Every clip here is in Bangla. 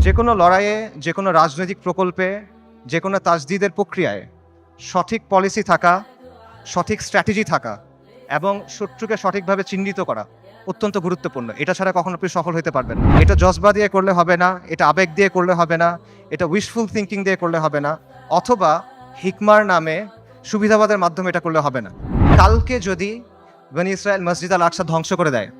যে কোনো লড়াইয়ে, যে কোনো রাজনৈতিক প্রকল্পে, যে কোনো তাজদিদের প্রক্রিয়ায় সঠিক পলিসি থাকা, সঠিক স্ট্র্যাটেজি থাকা এবং শত্রুকে সঠিকভাবে চিহ্নিত করা অত্যন্ত গুরুত্বপূর্ণ। এটা ছাড়া কখনো আপনি সফল হতে পারবেন না। এটা জজবা দিয়ে করলে হবে না, এটা আবেগ দিয়ে করলে হবে না, এটা উইশফুল থিঙ্কিং দিয়ে করলে হবে না, অথবা হিকমার নামে সুবিধাবাদের মাধ্যমে এটা করলে হবে না। কালকে যদি বনি ইসরায়েল মসজিদ আল আকসা ধ্বংস করে দেয়,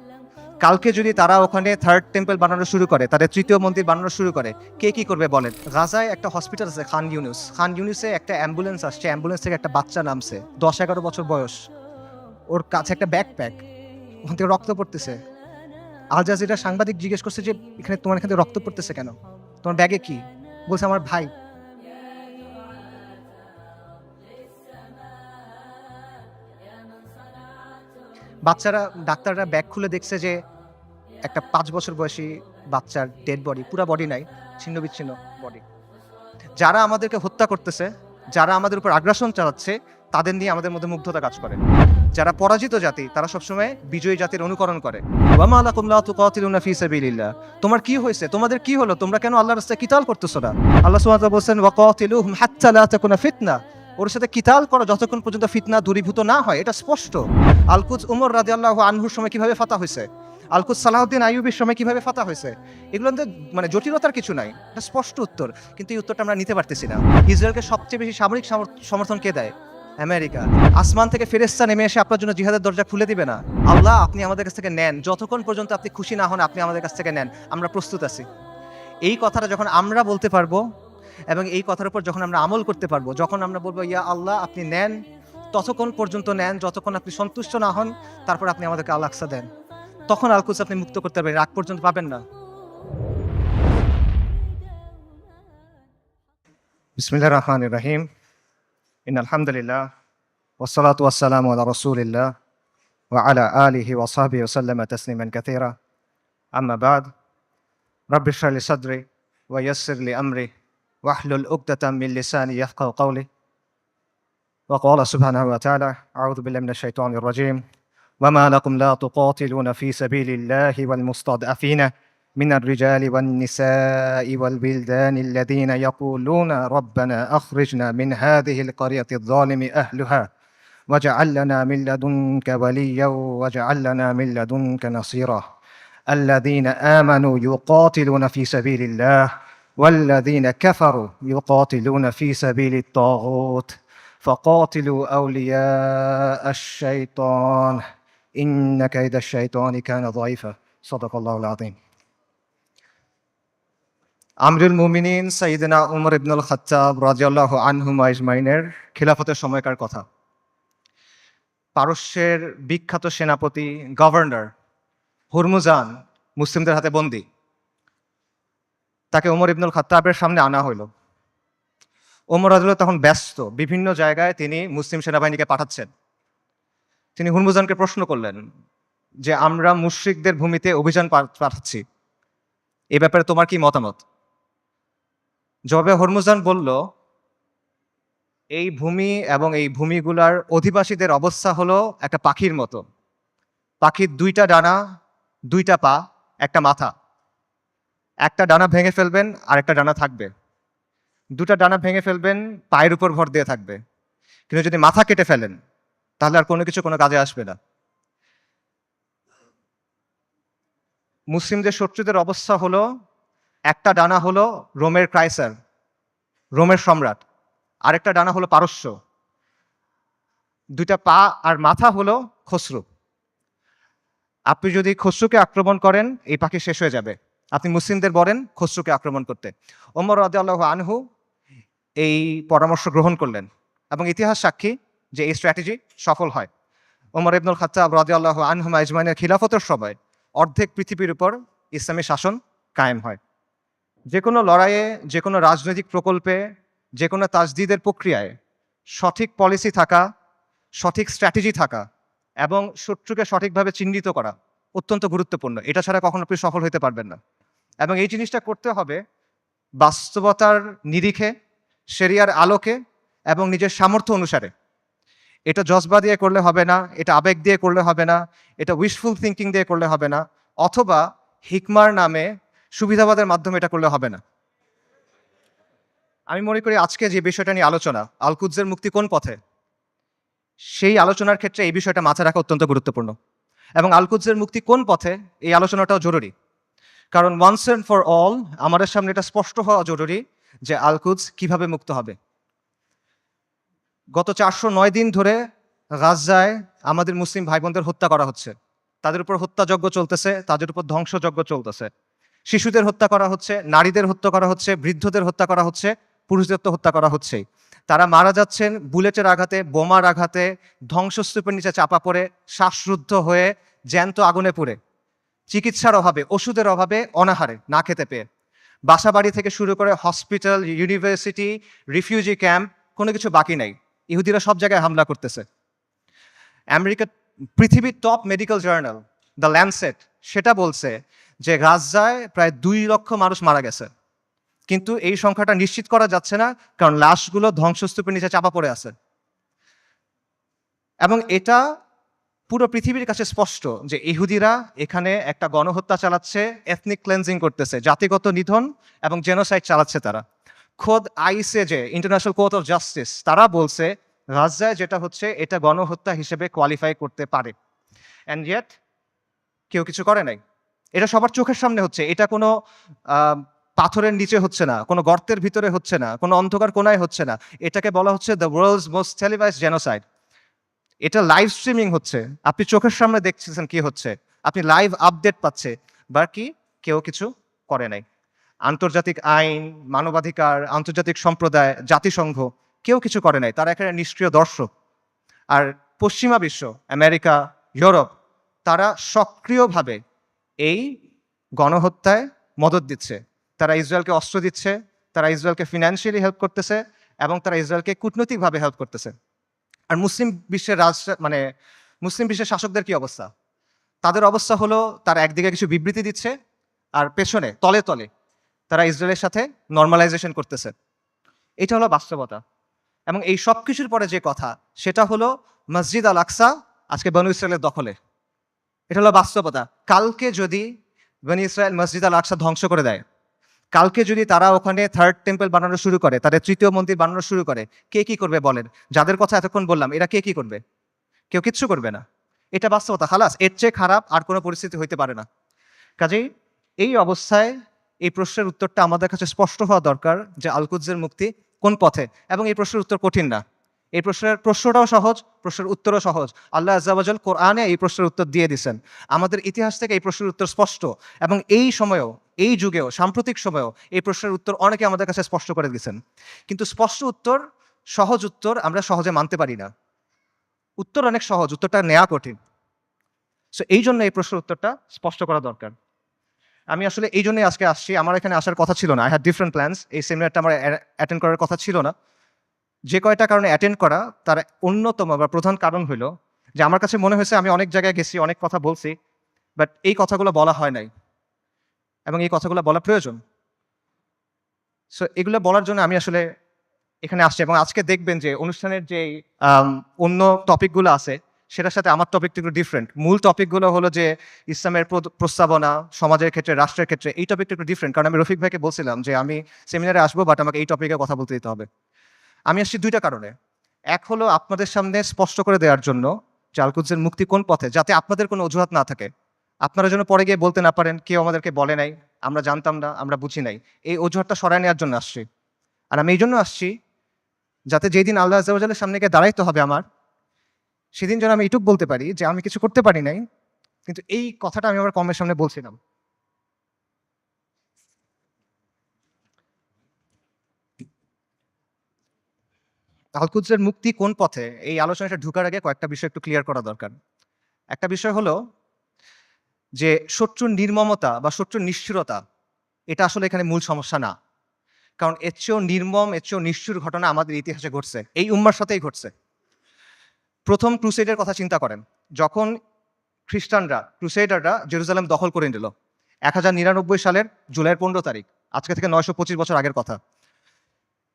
কালকে যদি তারা ওখানে থার্ড টেম্পল বানানো শুরু করে, তাদের তৃতীয় মন্দির বানানো শুরু করে, কে কি করবে বলেন? গাজায় একটা হসপিটাল আছে খান ইউনুসে একটা অ্যাম্বুলেন্স আসছে, অ্যাম্বুলেন্স থেকে একটা বাচ্চা নামছে, 10-11 বছর বয়স, ওর কাছে একটা ব্যাকপ্যাক, ওখান থেকে রক্ত পড়তেছে। আল জাজিরা সাংবাদিক জিজ্ঞেস করছে যে এখানে তোমার এখান থেকে রক্ত পড়তেছে কেন, তোমার ব্যাগে কি? বলছে আমার ভাই। বাচ্চারা, ডাক্তাররা ব্যাগ খুলে দেখছে যে একটা 5 বছর বয়সী বাচ্চার ডেড বডি, পুরা বডি নাই, ছিন্ন বিচ্ছিন্ন বডি। যারা আমাদেরকে হত্যা করতেছে, যারা আমাদের উপর আগ্রাসন চালাচ্ছে, তাদের নিয়ে আমাদের মধ্যে মুগ্ধতা কাজ করে। যারা পরাজিত জাতি, তারা সবসময় বিজয়ী জাতির অনুকরণ করে। ওয়ামা লাকুম লা তুকাতিলুনা ফি সাবিলিল্লাহ, তোমার কি হয়েছে, তোমাদের কি হলো, তোমরা কেন আল্লাহর রাস্তায় কিতাল করতেছো না? আল্লাহ সুবহানাহু ওয়া তাআলা বলেন ওয়াকাতিলুহুম হাত্তা লা তাকুনা ফিতনা, ওর সাথে কিতাল করো যতক্ষণ পর্যন্ত ফিতনা দূরীভূত না হয়। এটা স্পষ্ট। আল-কুদস উমর রাদিয়াল্লাহু আনহুর সময় কিভাবে ফাতা হয়েছে, আল-কুদস সালাহউদ্দিন আইয়ুবীর সময় কিভাবে ফাতা হয়েছে, এগুলো মানে জটিলতার কিছু নাই, এটা স্পষ্ট উত্তর। কিন্তু এই উত্তরটা আমরা নিতে পারতেছি না। ইসরায়েলকে সবচেয়ে বেশি সামরিক সমর্থন কে দেয়? আমেরিকা। আসমান থেকে ফেরেশতা নেমে এসে আপনার জন্য জিহাদের দরজা খুলে দিবে না? আল্লাহ, আপনি আমাদের কাছ থেকে নেন, যতক্ষণ পর্যন্ত আপনি খুশি না হন আপনি আমাদের কাছ থেকে নেন, আমরা প্রস্তুত আছি। এই কথাটা যখন আমরা বলতে পারবো এবং এই কথার উপর যখন আমরা আমল করতে পারবো, যখন আমরা বলবো ইয়া আল্লাহ আপনি নেন, ততক্ষণ পর্যন্ত নেন যতক্ষণ আপনি সন্তুষ্ট না হন, তারপর আপনি আমাদেরকে আল আকসা দেন, তখন আল-কুদস আপনি মুক্ত করতে পারবেন, আগ পর্যন্ত পাবেন না। বিসমিল্লাহির রহমানির রহিম। ইন্নাল হামদুলিল্লাহ ওয়াসসালাতু ওয়াসসালামু আলা রাসূলিল্লাহ ওয়া আলা আলিহি ওয়া সাহবিহি ওয়া সাল্লামা তাসলিমান কাসীরা। আম্মা বাদ। রাব্বি ইশরাহ লি সাদরি ওয়া ইয়াসসির লি আমরি ওয়াহলুল উকদাতাম মিন লিসানি ইয়াফকাহু কওলি। ওয়া ক্বালা সুবহানাহু ওয়া তাআলা আউযু বিল্লাহি মিনাশ শাইতানির রাজীম। وما لكم لا تقاتلون في سبيل الله والمستضعفين من الرجال والنساء والولدان الذين يقولون ربنا أخرجنا من هذه القرية الظالم أهلها واجعل لنا من لدنك وليا واجعل لنا من لدنك نصيرا الذين آمنوا يقاتلون في سبيل الله والذين كفروا يقاتلون في سبيل الطاغوت فقاتلوا أولياء الشيطان إن كيد الشيطان كان ضعيفا صدق الله العظيم. আমরুল মুমিনিন সাইয়েদনা উমর ইবনুল খাত্তাব রাদিয়াল্লাহু আনহুম আজমাইনের খিলাফতের সময়কার কথা। পারস্যের বিখ্যাত সেনাপতি গভর্নর হুরমুজান মুসলিমদের হাতে বন্দী। তাকে উমর ইবনুল খাত্তাবের সামনে আনা হইল। ওমর রাদিয়াল্লাহু তখন ব্যস্ত, বিভিন্ন জায়গায় তিনি মুসলিম সেনাবাহিনীকে পাঠাচ্ছেন। তিনি হুরমুজানকে প্রশ্ন করলেন যে আমরা মুশরিকদের ভূমিতে অভিযান পাঠাচ্ছি, এ ব্যাপারে তোমার কি মতামত? জবাবে হুরমুজান বলল, এই ভূমি এবং এই ভূমিগুলার অধিবাসীদের অবস্থা হলো একটা পাখির মতো। পাখির 2টা ডানা, 2টা পা, একটা মাথা। একটা ডানা ভেঙে ফেলবেন আর একটা ডানা থাকবে। 2টা ডানা ভেঙে ফেলবেন, পায়ের উপর ভর দিয়ে থাকবে। কিন্তু যদি মাথা কেটে ফেলেন তাহলে আর কোনো কিছু কোনো কাজে আসবে না। মুসলিমদের শত্রুদের অবস্থা হলো, একটা ডানা হলো রোমের ক্রাইসার, রোমের সম্রাট, আরেকটা ডানা হলো পারস্য, 2টা পা আর মাথা হলো খসরু। আপনি যদি খসরুকে আক্রমণ করেন এই পাখি শেষ হয়ে যাবে, আপনি মুসলিমদের বলেন খসরুকে আক্রমণ করতে। ওমর রাদিয়াল্লাহু আনহু এই পরামর্শ গ্রহণ করলেন এবং ইতিহাস সাক্ষী যে এই স্ট্র্যাটেজি সফল হয়। ওমর ইবনুল খাত্তাব রাদিয়াল্লাহু আনহু আজমাইনের খিলাফতের সময় অর্ধেক পৃথিবীর উপর ইসলামী শাসন কায়েম হয়। যে কোনো লড়াইয়ে, যে কোনো রাজনৈতিক প্রকল্পে, যে কোনো তাজদিদের প্রক্রিয়ায় সঠিক পলিসি থাকা, সঠিক স্ট্র্যাটেজি থাকা এবং শত্রুকে সঠিকভাবে চিহ্নিত করা অত্যন্ত গুরুত্বপূর্ণ। এটা ছাড়া কখনো আপনি সফল হতে পারবেন না। এবং এই জিনিসটা করতে হবে বাস্তবতার নিরিখে, শরিয়ার আলোকে এবং নিজের সামর্থ্য অনুসারে। এটা জজবা দিয়ে করলে হবে না, এটা আবেগ দিয়ে করলে হবে না, এটা উইশফুল থিঙ্কিং দিয়ে করলে হবে না, অথবা হিকমার নামে সুবিধাবাদের মাধ্যমে এটা করলে হবে না। আমি মনে করি আজকে যে বিষয়টা নিয়ে আলোচনা, আল কুদসের মুক্তি কোন পথে, সেই আলোচনার ক্ষেত্রে এই বিষয়টা মাথায় রাখা অত্যন্ত গুরুত্বপূর্ণ। এবং আল কুদসের মুক্তি কোন পথে, এই আলোচনাটাও জরুরি। কারণ ওয়ান্স অ্যান্ড ফর অল আমাদের সামনে এটা স্পষ্ট হওয়া জরুরি যে আল কুদস কিভাবে মুক্ত হবে। গত 409 দিন ধরে গাজায় আমাদের মুসলিম ভাই বোনদের হত্যা করা হচ্ছে, তাদের উপর হত্যাযজ্ঞ চলতেছে, তাদের উপর ধ্বংসযজ্ঞ চলতেছে। শিশুদের হত্যা করা হচ্ছে, নারীদের হত্যা করা হচ্ছে, বৃদ্ধদের হত্যা করা হচ্ছে, পুরুষদের তো হত্যা করা হচ্ছেই। তারা মারা যাচ্ছেন বুলেটের আঘাতে, বোমার আঘাতে, ধ্বংসস্তূপের নিচে চাপা পড়ে, শ্বাসরুদ্ধ হয়ে, জ্যান্ত আগুনে পুড়ে, চিকিৎসার অভাবে, ওষুধের অভাবে, অনাহারে, না খেতে পেয়ে। বাসাবাড়ি থেকে শুরু করে হসপিটাল, ইউনিভার্সিটি, রিফিউজি ক্যাম্প, কোনো কিছু বাকি নাই। ইহুদিরা সব জায়গায় হামলা করতেছে। পৃথিবীর top medical journal the Landsat সেটা বলছে যে গাজায় প্রায় 2 লক্ষ মানুষ মারা গেছে, কিন্তু এই সংখ্যাটা নিশ্চিত করা যাচ্ছে না, কারণ লাশগুলো ধ্বংসস্তূপের নিচে চাপা পড়ে আছে। এবং এটা পুরো পৃথিবীর কাছে স্পষ্ট যে ইহুদিরা এখানে একটা গণহত্যা চালাচ্ছে, এথনিক ক্লেন্সিং করতেছে, জাতিগত নিধন এবং জেনোসাইড চালাচ্ছে তারা। খোদ ICJ, international court of justice, তারা বলছে গাজায় যেটা হচ্ছে এটা গণহত্যা হিসেবে কোয়ালিফাই করতে পারে। অ্যান্ড ইয়েট কেউ কিছু করে নাই। এটা সবার চোখের সামনে হচ্ছে, এটা কোনো পাথরের নিচে হচ্ছে না, কোনো গর্তের ভিতরে হচ্ছে না, কোনো অন্ধকার কোনায় হচ্ছে না। এটাকে বলা হচ্ছে the world's most televised genocide. এটা লাইভ স্ট্রিমিং হচ্ছে, আপনি চোখের সামনে দেখছেন কি হচ্ছে, আপনি লাইভ আপডেট পাচ্ছে, বাকি কেউ কিছু করে নাই। আন্তর্জাতিক আইন, মানবাধিকার, আন্তর্জাতিক সম্প্রদায়, জাতিসংঘ কেউ কিছু করে নাই, তারা এখানে নিষ্ক্রিয় দর্শক। আর পশ্চিমা বিশ্ব, আমেরিকা, ইউরোপ, তারা সক্রিয়ভাবে এই গণহত্যায় মদত দিচ্ছে। তারা ইসরায়েলকে অস্ত্র দিচ্ছে, তারা ইসরায়েলকে ফিনান্সিয়ালি হেল্প করতেছে, এবং তারা ইসরায়েলকে কূটনৈতিকভাবে হেল্প করতেছে। আর মুসলিম বিশ্বের মুসলিম বিশ্বের শাসকদের কি অবস্থা? তাদের অবস্থা হলো তারা একদিকে কিছু বিবৃতি দিচ্ছে, আর পেছনে তলে তলে তারা ইসরায়েলের সাথে নর্মালাইজেশন করতেছে। এটা হলো বাস্তবতা। এবং এই সব কিছুর পরে যে কথা, সেটা হলো মসজিদ আল আকসা আজকে বনু ইসরায়েলের দখলে। এটা হলো বাস্তবতা। কালকে যদি বনু ইসরায়েল মসজিদ আল আকসা ধ্বংস করে দেয়, কালকে যদি তারা ওখানে থার্ড টেম্পল বানানো শুরু করে, তাদের তৃতীয় মন্দির বানানো শুরু করে, কে কি করবে বলেন? যাদের কথা এতক্ষণ বললাম, এরা কে কি করবে? কেউ কিচ্ছু করবে না। এটা বাস্তবতা। খালাস, এর চেয়ে খারাপ আর কোনো পরিস্থিতি হইতে পারে না। কাজেই এই অবস্থায় এই প্রশ্নের উত্তরটা আমাদের কাছে স্পষ্ট হওয়া দরকার যে আল কুদসের মুক্তি কোন পথে। এবং এই প্রশ্নের উত্তর কঠিন না, এই প্রশ্নটাও সহজ, প্রশ্নের উত্তরও সহজ। আল্লাহ আজ্জা ওয়া জাল কোরআনে এই প্রশ্নের উত্তর দিয়ে দিয়েছেন। আমাদের ইতিহাস থেকে এই প্রশ্নের উত্তর স্পষ্ট, এবং এই সময়েও, এই যুগেও, সাম্প্রতিক সময়েও এই প্রশ্নের উত্তর অনেকে আমাদের কাছে স্পষ্ট করে দিয়েছেন। কিন্তু স্পষ্ট উত্তর, সহজ উত্তর আমরা সহজে মানতে পারি না। উত্তর অনেক সহজ, উত্তরটা নেওয়া কঠিন। সো এই জন্য এই প্রশ্নের উত্তরটা স্পষ্ট করা দরকার। আমি আসলে এই জন্যই আজকে আসছি। আমার এখানে আসার কথা ছিল না, আই হ্যাড ডিফারেন্ট প্ল্যান্স। এই সেমিনারটা আমার অ্যাটেন্ড করার কথা ছিল না। যে কয়টা কারণে অ্যাটেন্ড করা, তার অন্যতম বা প্রধান কারণ হলো যে আমার কাছে মনে হয়েছে আমি অনেক জায়গায় গেছি, অনেক কথা বলছি, বাট এই কথাগুলো বলা হয় নাই, এবং এই কথাগুলো বলা প্রয়োজন। সো এগুলো বলার জন্য আমি আসলে এখানে আসছি। এবং আজকে দেখবেন যে অনুষ্ঠানের যে অন্য টপিকগুলো আছে, সেটার সাথে আমার টপিকটা একটু ডিফারেন্ট। মূল টপিকগুলো হলো যে ইসলামের প্রস্তাবনা, সমাজের ক্ষেত্রে, রাষ্ট্রের ক্ষেত্রে। এই টপিকটা একটু ডিফারেন্ট, কারণ আমি রফিক ভাইকে বলছিলাম যে আমি সেমিনারে আসবো, বাট আমাকে এই টপিকে কথা বলতে দিতে হবে। আমি আসছি দুইটা কারণে। এক হলো আপনাদের সামনে স্পষ্ট করে দেওয়ার জন্য যে আল কুদসের মুক্তি কোন পথে, যাতে আপনাদের কোনো অজুহাত না থাকে, আপনারা যেন পরে গিয়ে বলতে না পারেন কেউ আমাদেরকে বলে নাই, আমরা জানতাম না, আমরা বুঝি নাই। এই অজুহাতটা সরায় নেওয়ার জন্য আসছি। আর আমি এই জন্য আসছি যাতে যেই দিন আল্লাহ আজ্জা ওয়া জালের সামনে গিয়ে দাঁড়াইতে হবে আমার, সেদিন যেন আমি এটুক বলতে পারি যে আমি কিছু করতে পারি নাই, কিন্তু এই কথাটা আমি আমার কমের সামনে বলছিলাম। আল কুদসের মুক্তি কোন পথে, এই আলোচনাটা ঢুকার আগে কয়েকটা বিষয় একটু ক্লিয়ার করা দরকার। একটা বিষয় হলো যে শত্রুর নির্মমতা বা শত্রুর নিষ্ঠুরতা, এটা আসলে এখানে মূল সমস্যা না। কারণ এর চেয়েও নির্মম, এর চেয়েও নিষ্ঠুর ঘটনা আমাদের ইতিহাসে ঘটছে, এই উম্মার সাথেই ঘটছে। প্রথম ক্রুসেডের কথা চিন্তা করেন, যখন ক্রুসেডাররা জেরুজালেম দখল করে নিল 1099 সালের জুলাইয়ের 15 তারিখ, আজকে থেকে 925 বছর আগের কথা।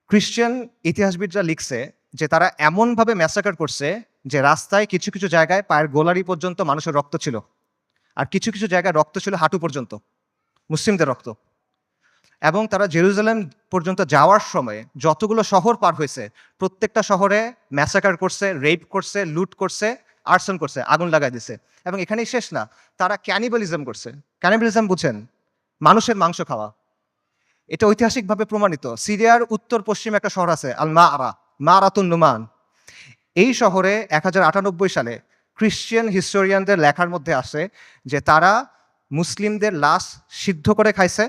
খ্রিস্টান ইতিহাসবিদরা লিখছে যে তারা এমনভাবে ম্যাসাকার করছে যে রাস্তায় কিছু কিছু জায়গায় পায়ের গোলারি পর্যন্ত মানুষের রক্ত ছিল, আর কিছু কিছু জায়গায় রক্ত ছিল হাঁটু পর্যন্ত, মুসলিমদের রক্ত। এবং তারা জেরুজালেম পর্যন্ত যাওয়ার সময় যতগুলো শহর পার হয়েছে প্রত্যেকটা শহরে ম্যাসাকার করছে, রেপ করছে, লুট করছে, আর্সন করছে, আগুন লাগাই দিছে। এবং এখানেই শেষ না, তারা ক্যানিবালিজম করছে। ক্যানিবালিজম বুঝেন? মানুষের মাংস খাওয়া। এটা ঐতিহাসিকভাবে প্রমাণিত। সিরিয়ার উত্তর পশ্চিমে একটা শহর আছে আল মারাতুন নুমান। এই শহরে 1098 সালে খ্রিশ্চিয়ান হিস্টোরিয়ানদের লেখার মধ্যে আসে যে তারা মুসলিমদের লাশ সিদ্ধ করে খাইছে,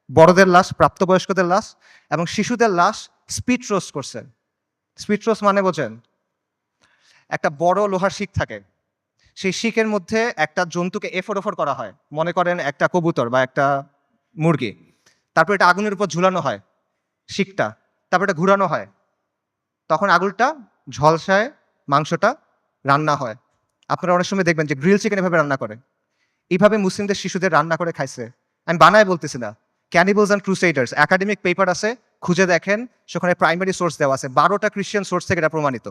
বড়দের লাশ, প্রাপ্তবয়স্কদের লাশ, এবং শিশুদের লাশ স্পিড রোস্ট করছে। স্পিড রোস্ট মানে বোঝেন? একটা বড় লোহার শিক থাকে, সেই শিকের মধ্যে একটা জন্তুকে এফর ওফর করা হয়, মনে করেন একটা কবুতর বা একটা মুরগি। তারপর এটা আগুনের উপর ঝুলানো হয় শিকটা, তারপর এটা ঘুরানো হয়, তখন আগুনটা ঝলসায় মাংসটা রান্না হয়। আপনারা অনেক সময় দেখবেন যে গ্রিল চিকেন এভাবে রান্না করে। এইভাবে মুসলিমদের শিশুদের রান্না করে খাইছে। আমি বানায় বলতেছি না। ক্যানিবলস অ্যান্ড ক্রুসেডার্স একাডেমিক পেপার আছে, খুঁজে দেখেন, সেখানে প্রাইমারি সোর্স দেওয়া আছে, 12টা খ্রিশ্চিয়ান সোর্স থেকে এটা প্রমাণিত।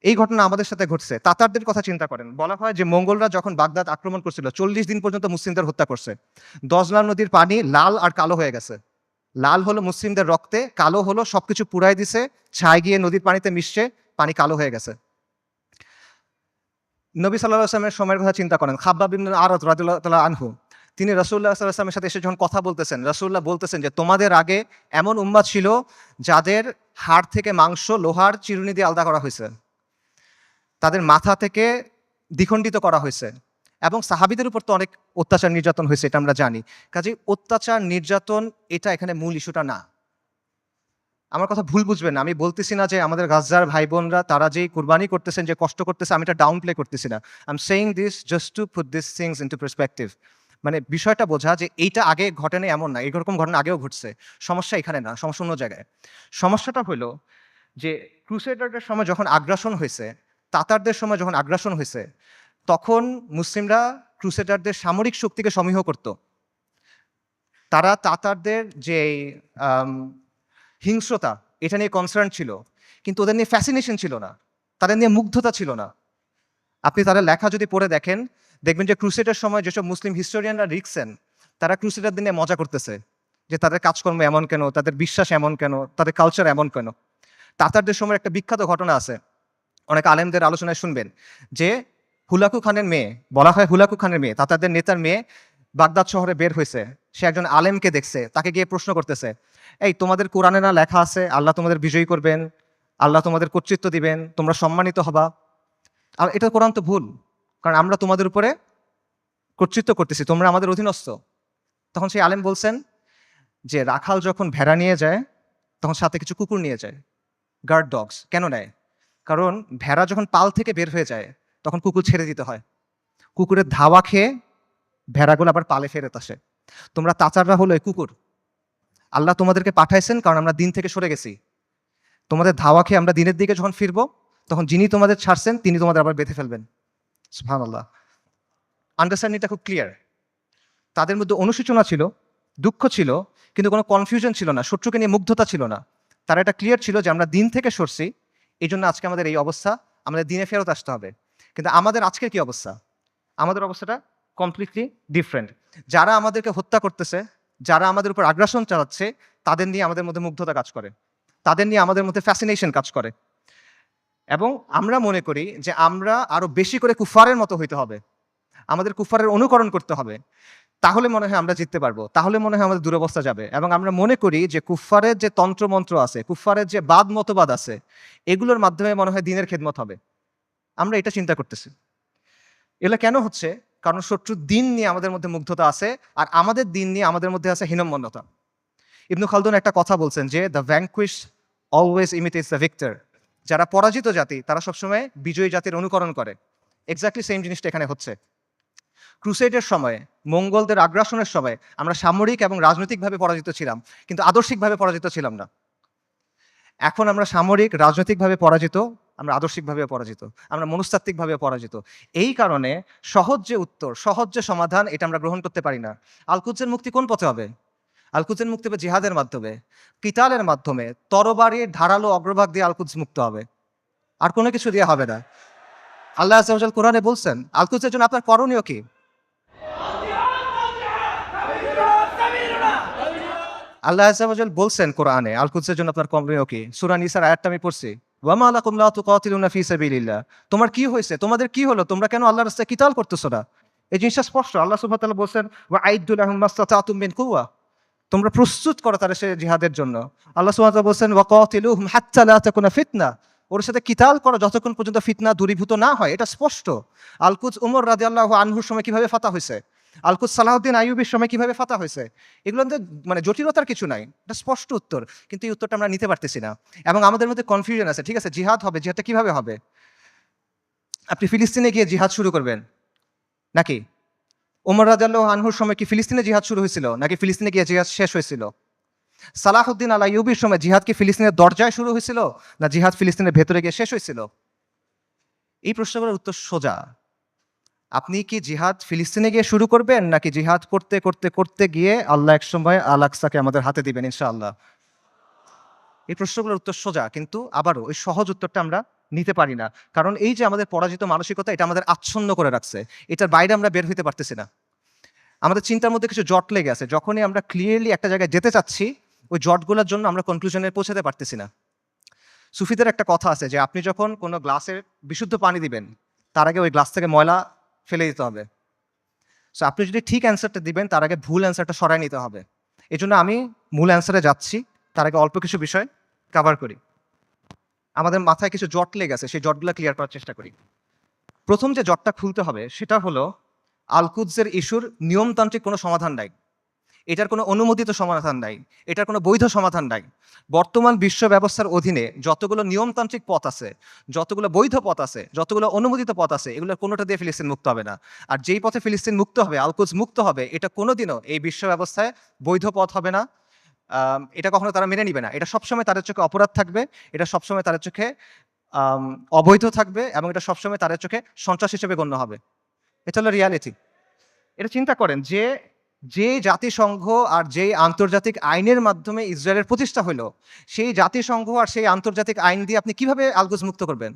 এই ঘটনা আমাদের সাথে ঘটছে। তাতারদের কথা চিন্তা করেন, বলা হয় যে মঙ্গলরা যখন বাগদাদ আক্রমণ করছিল 40 দিন পর্যন্ত মুসলিমদের হত্যা করছে। দজলা নদীর পানি লাল আর কালো হয়ে গেছে। লাল হলো মুসলিমদের রক্তে, কালো হলো সবকিছু পুরাই দিছে, ছাই গিয়ে নদীর পানিতে মিশছে, পানি কালো হয়ে গেছে। নবী সাল্লাল্লাহু আলাইহি ওয়াসাল্লামের সময়ের কথা চিন্তা করেন। খাব্বাব ইবনে আরাদ রাদিয়াল্লাহু তাআলা আনহু, তিনি রাসূলুল্লাহ সাল্লাল্লাহু আলাইহি ওয়াসাল্লামের সাথে এসে যখন কথা বলতেছেন, রাসূলুল্লাহ বলতেছেন যে তোমাদের আগে এমন উম্মাত ছিল যাদের হাড় থেকে মাংস লোহার চিরুনি দিয়ে আলাদা করা হয়েছে, তাদের মাথা থেকে দ্বিখণ্ডিত করা হয়েছে, এবং সাহাবীদের উপর তো অনেক অত্যাচার নির্যাতন হয়েছে, এটা আমরা জানি। কাজেই অত্যাচার নির্যাতন এটা এখানে মূল ইস্যুটা না। আমার কথা ভুল বুঝবেন না, আমি বলতেছি না যে আমাদের গাজ্জার ভাই বোনরা তারা যেই কুরবানি করতেছেন, যে কষ্ট করতেছে, আমি এটা ডাউন প্লে করতেছি না। I am saying this just to put this things into perspective. মানে বিষয়টা বোঝা যে এইটা আগে ঘটেনি এমন না, এরকম ঘটনা আগেও ঘটছে। সমস্যা এখানে না, সমস্যা অন্য জায়গায়। সমস্যাটা হলো যে ক্রুসেডারদের সময় যখন আগ্রাসন হয়েছে, তাতারদের সময় যখন আগ্রাসন হয়েছে, তখন মুসলিমরা ক্রুসেডারদের সামরিক শক্তিকে সমীহ করত। তারা তাতারদের যে হিংস্রতা, এটা নিয়ে কনসার্ন ছিল, কিন্তু ওদের নিয়ে ফ্যাসিনেশন ছিল না, তাদের নিয়ে মুগ্ধতা ছিল না। আপনি তাদের লেখা যদি পড়ে দেখেন, দেখবেন যে ক্রুসেডের সময় যেসব মুসলিম হিস্টোরিয়ানরা লিখছেন, তারা ক্রুসেডারদের নিয়ে মজা করতেছে যে তাদের কাজকর্ম এমন কেন, তাদের বিশ্বাস এমন কেন, তাদের কালচার এমন কেন। তাতারদের সময় একটা বিখ্যাত ঘটনা আছে, অনেক আলেমদের আলোচনায় শুনবেন, যে হুলাকু খানের মেয়ে, বলা হয় হুলাকু খানের মেয়ে, তাতারদের নেতার মেয়ে বাগদাদ শহরে বের হয়েছে। সে একজন আলেমকে দেখছে, তাকে গিয়ে প্রশ্ন করতেছে, এই তোমাদের কোরআনে না লেখা আছে আল্লাহ তোমাদের বিজয়ী করবেন, আল্লাহ তোমাদের কর্তৃত্ব দিবেন, তোমরা সম্মানিত হবা? আর এটা কোরআন তো ভুল, কারণ আমরা তোমাদের উপরে কর্তৃত্ব করতেছি, তোমরা আমাদের অধীনস্থ। তখন সেই আলেম বলছেন যে রাখাল যখন ভেড়া নিয়ে যায় তখন সাথে কিছু কুকুর নিয়ে যায়, গার্ড ডগস। কেন নেয়? কারণ ভেড়া যখন পাল থেকে বের হয়ে যায় তখন কুকুর ছেড়ে দিতে হয়, কুকুরের ধাওয়া খেয়ে ভেড়াগুলো আবার পালে ফেরত আসে। তোমরা তাচাররা হলো এই কুকুর। আল্লাহ তোমাদেরকে পাঠাইছেন কারণ আমরা দিন থেকে সরে গেছি। তোমাদের ধাওয়া খেয়ে আমরা দিনের দিকে যখন ফিরবো, তখন যিনি তোমাদের ছাড়ছেন তিনি তোমাদের আবার বেঁধে ফেলবেন। সুবহানাল্লাহ। আন্ডারস্ট্যান্ডিংটা খুব ক্লিয়ার। তাদের মধ্যে অনুশোচনা ছিল, দুঃখ ছিল, কিন্তু কোনো কনফিউশন ছিল না, শত্রুকে নিয়ে মুগ্ধতা ছিল না। তারা এটা ক্লিয়ার ছিল যে আমরা দিন থেকে সরছি, এই জন্য আজকে আমাদের এই অবস্থা, আমাদের দিনে ফেরত আসতে হবে। কিন্তু আমাদের আজকের কি অবস্থা? আমাদের অবস্থাটা কমপ্লিটলি ডিফারেন্ট। যারা আমাদেরকে হত্যা করতেছে, যারা আমাদের উপর আগ্রাসন চালাচ্ছে, তাদের নিয়ে আমাদের মধ্যে মুগ্ধতা কাজ করে, তাদের নিয়ে আমাদের মধ্যে ফ্যাসিনেশন কাজ করে, এবং আমরা মনে করি যে আমরা আরো বেশি করে কুফারের মতো হইতে হবে, আমাদের কুফারের অনুকরণ করতে হবে, তাহলে মনে হয় আমরা জিততে পারবো, তাহলে মনে হয় আমাদের দুরবস্থা যাবে। এবং আমরা মনে করি যে কুফারের যে তন্ত্রমন্ত্র আছে, কুফারের যে বাদ মতবাদ আছে, এগুলোর মাধ্যমে মনে হয় দিনের খেদমত হবে। আমরা এটা চিন্তা করতেছি। এগুলো কেন হচ্ছে? কারণ শত্রুর দিন নিয়ে আমাদের মধ্যে মুগ্ধতা আছে, আর আমাদের দিন নিয়ে আমাদের মধ্যে আছে হীনম্মন্যতা। ইবনু খালদুন একটা কথা বলছেন যে the vanquish always imitates the victor. যারা পরাজিত জাতি তারা সবসময় বিজয়ী জাতির অনুকরণ করে। এক্স্যাক্টলি সেম জিনিসটা এখানে হচ্ছে। ক্রুসেডের সময়, মঙ্গলদের আগ্রাসনের সময় আমরা সামরিক এবং রাজনৈতিকভাবে পরাজিত ছিলাম, কিন্তু আদর্শিকভাবে পরাজিত ছিলাম না। এখন আমরা সামরিক, রাজনৈতিকভাবে পরাজিত, আমরা আদর্শিকভাবে পরাজিত, আমরা মনস্তাত্ত্বিকভাবে পরাজিত। এই কারণে সহজ যে উত্তর, সহজ যে সমাধান, এটা আমরা গ্রহণ করতে পারি না। আল-কুদসের মুক্তি কোন পথে হবে? আল-কুদসের মুক্তি হবে জিহাদের মাধ্যমে, কিতালের মাধ্যমে, তরবারির ধারালো অগ্রভাগ দিয়ে আল-কুদস মুক্ত হবে, আর কোনো কিছু দিয়ে হবে না। আল্লাহ আযজা ওয়া জাল কোরআনে বলছেন আল-কুদসের জন্য আপনার করণীয় কি? আল্লাহ আযজা ওয়া জাল বলছেন কোরআনে, আল কুদসের জন্য আপনার কমপ্লেন কি? সূরা নিসার আয়াতটা আমি পড়ছি। ওয়া মা লাকুম লা তুকাতিলুনা ফি সাবিলিল্লাহ। তোমার কি হয়েছে? তোমাদের কি হলো? তোমরা কেন আল্লাহর রাস্তায় কিতাল করতেছো না? এই জিনিসটা স্পষ্ট। আল্লাহ সুবহানাহু ওয়া তাআলা বলছেন, ওয়া আইদ্দু লাহুম মাসতাতাতুম মিন কুওয়া। তোমরা প্রস্তুত করো তাদের সে জিহাদের জন্য। আল্লাহ সুবহানাহু ওয়া তাআলা বলছেন, ওয়া কাতিলুহুম হাত্তা লা তাকুনা ফিতনা। ওর সাথে কিতাল করো যতক্ষণ পর্যন্ত ফিতনা দূরীভূত না হয়। এটা স্পষ্ট। আল কুদস উমর রাদিয়াল্লাহু আনহুর সময় কিভাবে ফাতা হইছে? আল কুদস সালাহউদ্দিন আইয়ুবীর সময় কিভাবে ফাতা হয়েছে? এগুলোতে মানে জটিলতার কিছু নাই। এটা স্পষ্ট উত্তর। কিন্তু এই উত্তরটা আমরা নিতে পারতেছি না। এবং আমাদের মধ্যে কনফিউশন আছে। ঠিক আছে, জিহাদ হবে। জিহাদটা কিভাবে হবে? আপনি ফিলিস্তিনে গিয়ে জিহাদ শুরু করবেন নাকি? ওমর রাদিয়াল্লাহু আনহুর সময় কি ফিলিস্তিনে জিহাদ শুরু হয়েছিল নাকি ফিলিস্তিনে গিয়ে জিহাদ শেষ হয়েছিল? সালাহউদ্দিন আল আইয়ুবীর সময় জিহাদ কি ফিলিস্তিনের দরজায় শুরু হয়েছিল না জিহাদ ফিলিস্তিনের ভেতরে গিয়ে শেষ হয়েছিল? এই প্রশ্নগুলোর উত্তর সোজা। আপনি কি জিহাদ ফিলিস্তিনে গিয়ে শুরু করবেন নাকি জিহাদ করতে করতে করতে গিয়ে আল্লাহ একসময় আল আকসাকে আমাদের হাতে দিবেন ইনশাআল্লাহ? এই প্রশ্নগুলোর উত্তর সোজা, কিন্তু আবারও ওই সহজ উত্তরটা আমরা নিতে পারি না। কারণ এই যে আমাদের পরাজিত মানসিকতা, এটা আমাদের আচ্ছন্ন করে রাখছে। এটার বাইরে আমরা বের হইতে পারতেছি না। আমাদের চিন্তার মধ্যে কিছু জট লেগে আছে। যখনই আমরা ক্লিয়ারলি একটা জায়গায় যেতে চাচ্ছি, ওই জটগুলোর জন্য আমরা কনক্লুশনে পৌঁছাতে পারতেছি না। সুফিদের একটা কথা আছে যে আপনি যখন কোনো গ্লাসে বিশুদ্ধ পানি দিবেন, তার আগে ওই গ্লাস থেকে ময়লা ফেলে দিতে হবে। সো আপনি যদি ঠিক অ্যান্সারটা দিবেন, তার আগে ভুল অ্যান্সারটা সরায় নিতে হবে। এজন্য আমি মূল অ্যান্সারে যাচ্ছি, তার আগে অল্প কিছু বিষয় কভার করি। আমাদের মাথায় কিছু জট লেগে আছে, সেই জটগুলো ক্লিয়ার করার চেষ্টা করি। প্রথম যে জটটা খুলতে হবে সেটা হলো, আল কুদসের ইস্যুর নিয়মতান্ত্রিক কোনো সমাধান নাই। এটার কোনো অনুমোদিত সমাধান নাই। এটার কোনো বৈধ সমাধান নাই। বর্তমান বিশ্ব ব্যবস্থার অধীনে যতগুলো নিয়মতান্ত্রিক পথ আছে, যতগুলো বৈধ পথ আছে, যতগুলো অনুমোদিত পথ আছে, এগুলোর কোনোটা দিয়ে ফিলিস্তিন মুক্ত হবে না। আর যেই পথে ফিলিস্তিন মুক্ত হবে, আল কুদস মুক্ত হবে, এটা কোনোদিনও এই বিশ্ব ব্যবস্থায় বৈধ পথ হবে না। এটা কখনো তারা মেনে নিবে না। এটা সবসময় তাদের চোখে অপরাধ থাকবে। এটা সবসময় তাদের চোখে অবৈধ থাকবে এবং এটা সবসময় তাদের চোখে সন্ত্রাস হিসেবে গণ্য হবে। এটা হলো রিয়ালিটি। এটা চিন্তা করেন যে, যে জাতিসংঘ আর যেই আন্তর্জাতিক আইনের মাধ্যমে ইসরায়েলের প্রতিষ্ঠা হইল, সেই জাতিসংঘ আর সেই আন্তর্জাতিক আইন দিয়ে আপনি কিভাবে আল কুদস মুক্ত করবেন?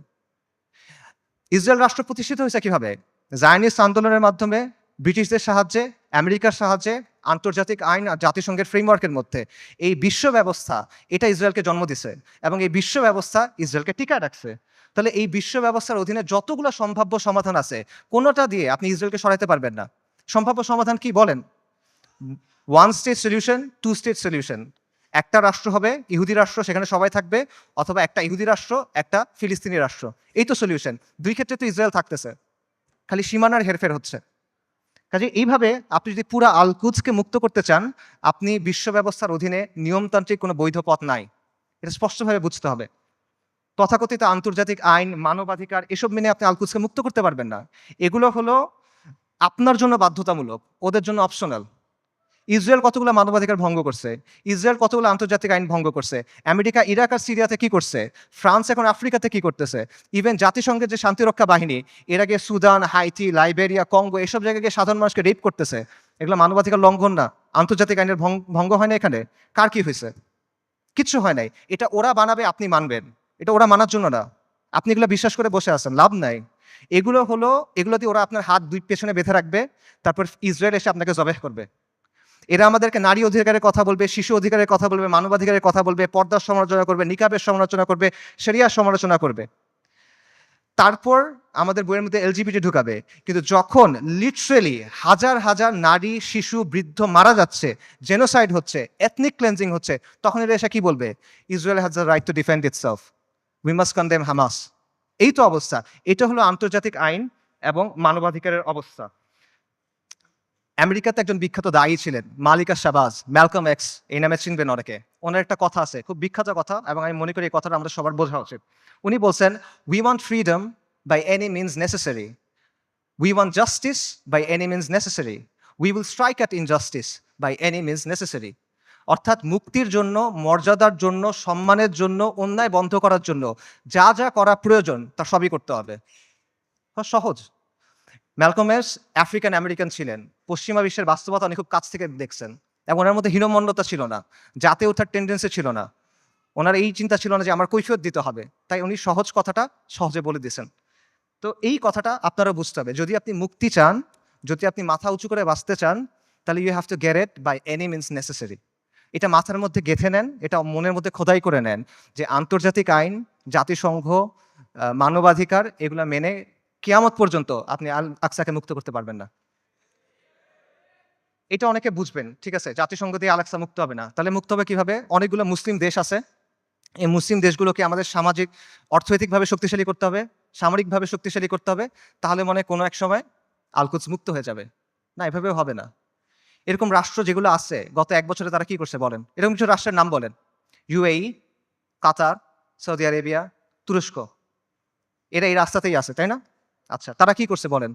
ইসরায়েল রাষ্ট্র প্রতিষ্ঠিত হয়েছে কিভাবে? জায়নিস্ট আন্দোলনের মাধ্যমে, ব্রিটিশদের সাহায্যে, আমেরিকার সাহায্যে, আন্তর্জাতিক আইন আর জাতিসংঘের ফ্রেমওয়ার্কের মধ্যে। এই বিশ্ব ব্যবস্থা, এটা ইসরায়েলকে জন্ম দিছে এবং এই বিশ্ব ব্যবস্থা ইসরায়েলকে টিকায় রাখছে। তাহলে এই বিশ্ব ব্যবস্থার অধীনে যতগুলো সম্ভাব্য সমাধান আছে, কোনোটা দিয়ে আপনি ইসরায়েলকে সরাইতে পারবেন না। সম্ভাব্য সমাধান কি বলেন? One state solution, two state solution. একটা রাষ্ট্র হবে, ইহুদি রাষ্ট্র, সেখানে সবাই থাকবে, অথবা একটা ইহুদি রাষ্ট্র, একটা ফিলিস্তিনি রাষ্ট্র। এই তো সলিউশন। দুই ক্ষেত্রে তো ইসরায়েল থাকতেছে, খালি সীমানার হেরফের হচ্ছে। কাজে এইভাবে আপনি যদি পুরা আল কুদসকে মুক্ত করতে চান, আপনি বিশ্ব ব্যবস্থার অধীনে নিয়মতান্ত্রিক কোনো বৈধ পথ নাই। এটা স্পষ্টভাবে বুঝতে হবে। তথাকথিত আন্তর্জাতিক আইন, মানবাধিকার এসব মেনে আপনি আল কুদসকে মুক্ত করতে পারবেন না। এগুলো হলো আপনার জন্য বাধ্যতামূলক, ওদের জন্য অপশনাল। ইসরায়েল কতগুলো মানবাধিকার ভঙ্গ করছে, ইসরায়েল কতগুলো আন্তর্জাতিক আইন ভঙ্গ করছে, আমেরিকা ইরাক আর সিরিয়াতে কি করছে, ফ্রান্স এখন আফ্রিকাতে কি করতেছে, ইভেন জাতিসংঘের যে শান্তিরক্ষা বাহিনী, এর আগে সুদান, হাইতি, লাইবেরিয়া, কঙ্গো এসব জায়গায় গিয়ে সাধারণ মানুষকে রেপ করতেছে। এগুলো মানবাধিকার লঙ্ঘন না? আন্তর্জাতিক আইনের ভঙ্গ হয় না এখানে? কার কি হয়েছে? কিচ্ছু হয় নাই। এটা ওরা বানাবে, আপনি মানবেন। এটা ওরা মানার জন্য না। আপনি এগুলো বিশ্বাস করে বসে আছেন, লাভ নাই। এগুলো হলো, এগুলো দিয়ে ওরা আপনার হাত দুই পেছনে বেঁধে রাখবে, তারপর ইসরায়েল এসে আপনাকে জবাহ করবে। এরা আমাদেরকে নারী অধিকারের কথা বলবে, শিশু অধিকারের কথা বলবে, মানবাধিকারের কথা বলবে, পর্দার সমালোচনা করবে, নিকাবের সমালোচনা করবে, শরিয়ার সমালোচনা করবে। তারপর আমাদের বইয়ের মধ্যে এলজিবিটি ঢুকাবে। কিন্তু যখন লিটারেলি হাজার হাজার নারী, শিশু, বৃদ্ধ মারা যাচ্ছে, জেনোসাইড হচ্ছে, এথনিক ক্লেন্সিং হচ্ছে, তখন এরা এসে কি বলবে? Israel has the right to defend itself, we must condemn Hamas. এই তো অবস্থা। এটা হলো আন্তর্জাতিক আইন এবং মানবাধিকারের অবস্থা। আমেরিকাতে একজন বিখ্যাত দায়ী ছিলেন, মালিকা শাহবাজ, ম্যালকম এক্স, এই নামে চিনবেন অনেকে। ওনার একটা কথা আছে, খুব বিখ্যাত কথা, এবং আমি মনে করি এই কথাটা আমাদের সবার বোঝা উচিত। উনি বলছেন, we want freedom by any means necessary, we want justice by any means necessary, we will strike at injustice by any means necessary. অর্থাৎ মুক্তির জন্য, মর্যাদার জন্য, সম্মানের জন্য, অন্যায় বন্ধ করার জন্য যা যা করা প্রয়োজন তা সবই করতে হবে। সহজ। ম্যালকম এক্স আফ্রিকান আমেরিকান ছিলেন, পশ্চিমা বিশ্বের বাস্তবতা উনি খুব কাছ থেকে দেখছেন, এবং ওনার মধ্যে হীনমন্যতা ছিল না, জাতে ওঠার টেন্ডেন্সি ছিল না। ওনার এই চিন্তা ছিল না যে আমার কৈফিয়ত দিতে হবে, তাই উনি সহজ কথাটা সহজে বলে দিয়েছেন। তো এই কথাটা আপনারা বুঝতে হবে, যদি আপনি মুক্তি চান, যদি আপনি মাথা উঁচু করে বাঁচতে চান, তাহলে you have to get it by any means necessary. এটা মাথার মধ্যে গেঁথে নেন, এটা মনের মধ্যে খোদাই করে নেন যে আন্তর্জাতিক আইন, জাতিসংঘ, মানবাধিকার এগুলা মেনে কিয়ামত পর্যন্ত আপনি আল আকসাকে মুক্ত করতে পারবেন না। এটা অনেকে বুঝবেন, ঠিক আছে, জাতিসংঘ দিয়ে আল আকসা মুক্ত হবে না, তাহলে মুক্ত হবে কিভাবে? অনেকগুলো মুসলিম দেশ আছে, এই মুসলিম দেশগুলোকে আমাদের সামাজিক অর্থনৈতিকভাবে শক্তিশালী করতে হবে, সামরিকভাবে শক্তিশালী করতে হবে, তাহলে মনে হয় কোনো এক সময় আল-কুদস মুক্ত হয়ে যাবে। না, এভাবেও হবে না। এরকম রাষ্ট্র যেগুলো আছে গত 1 বছরে তারা কি করছে বলেন? এরকম কিছু রাষ্ট্রের নাম বলেন। ইউএই, কাতার, সৌদি আরেবিয়া, তুরস্ক, এরা এই রাস্তাতেই আছে, তাই না? আচ্ছা, তারা কি করছে বলেন?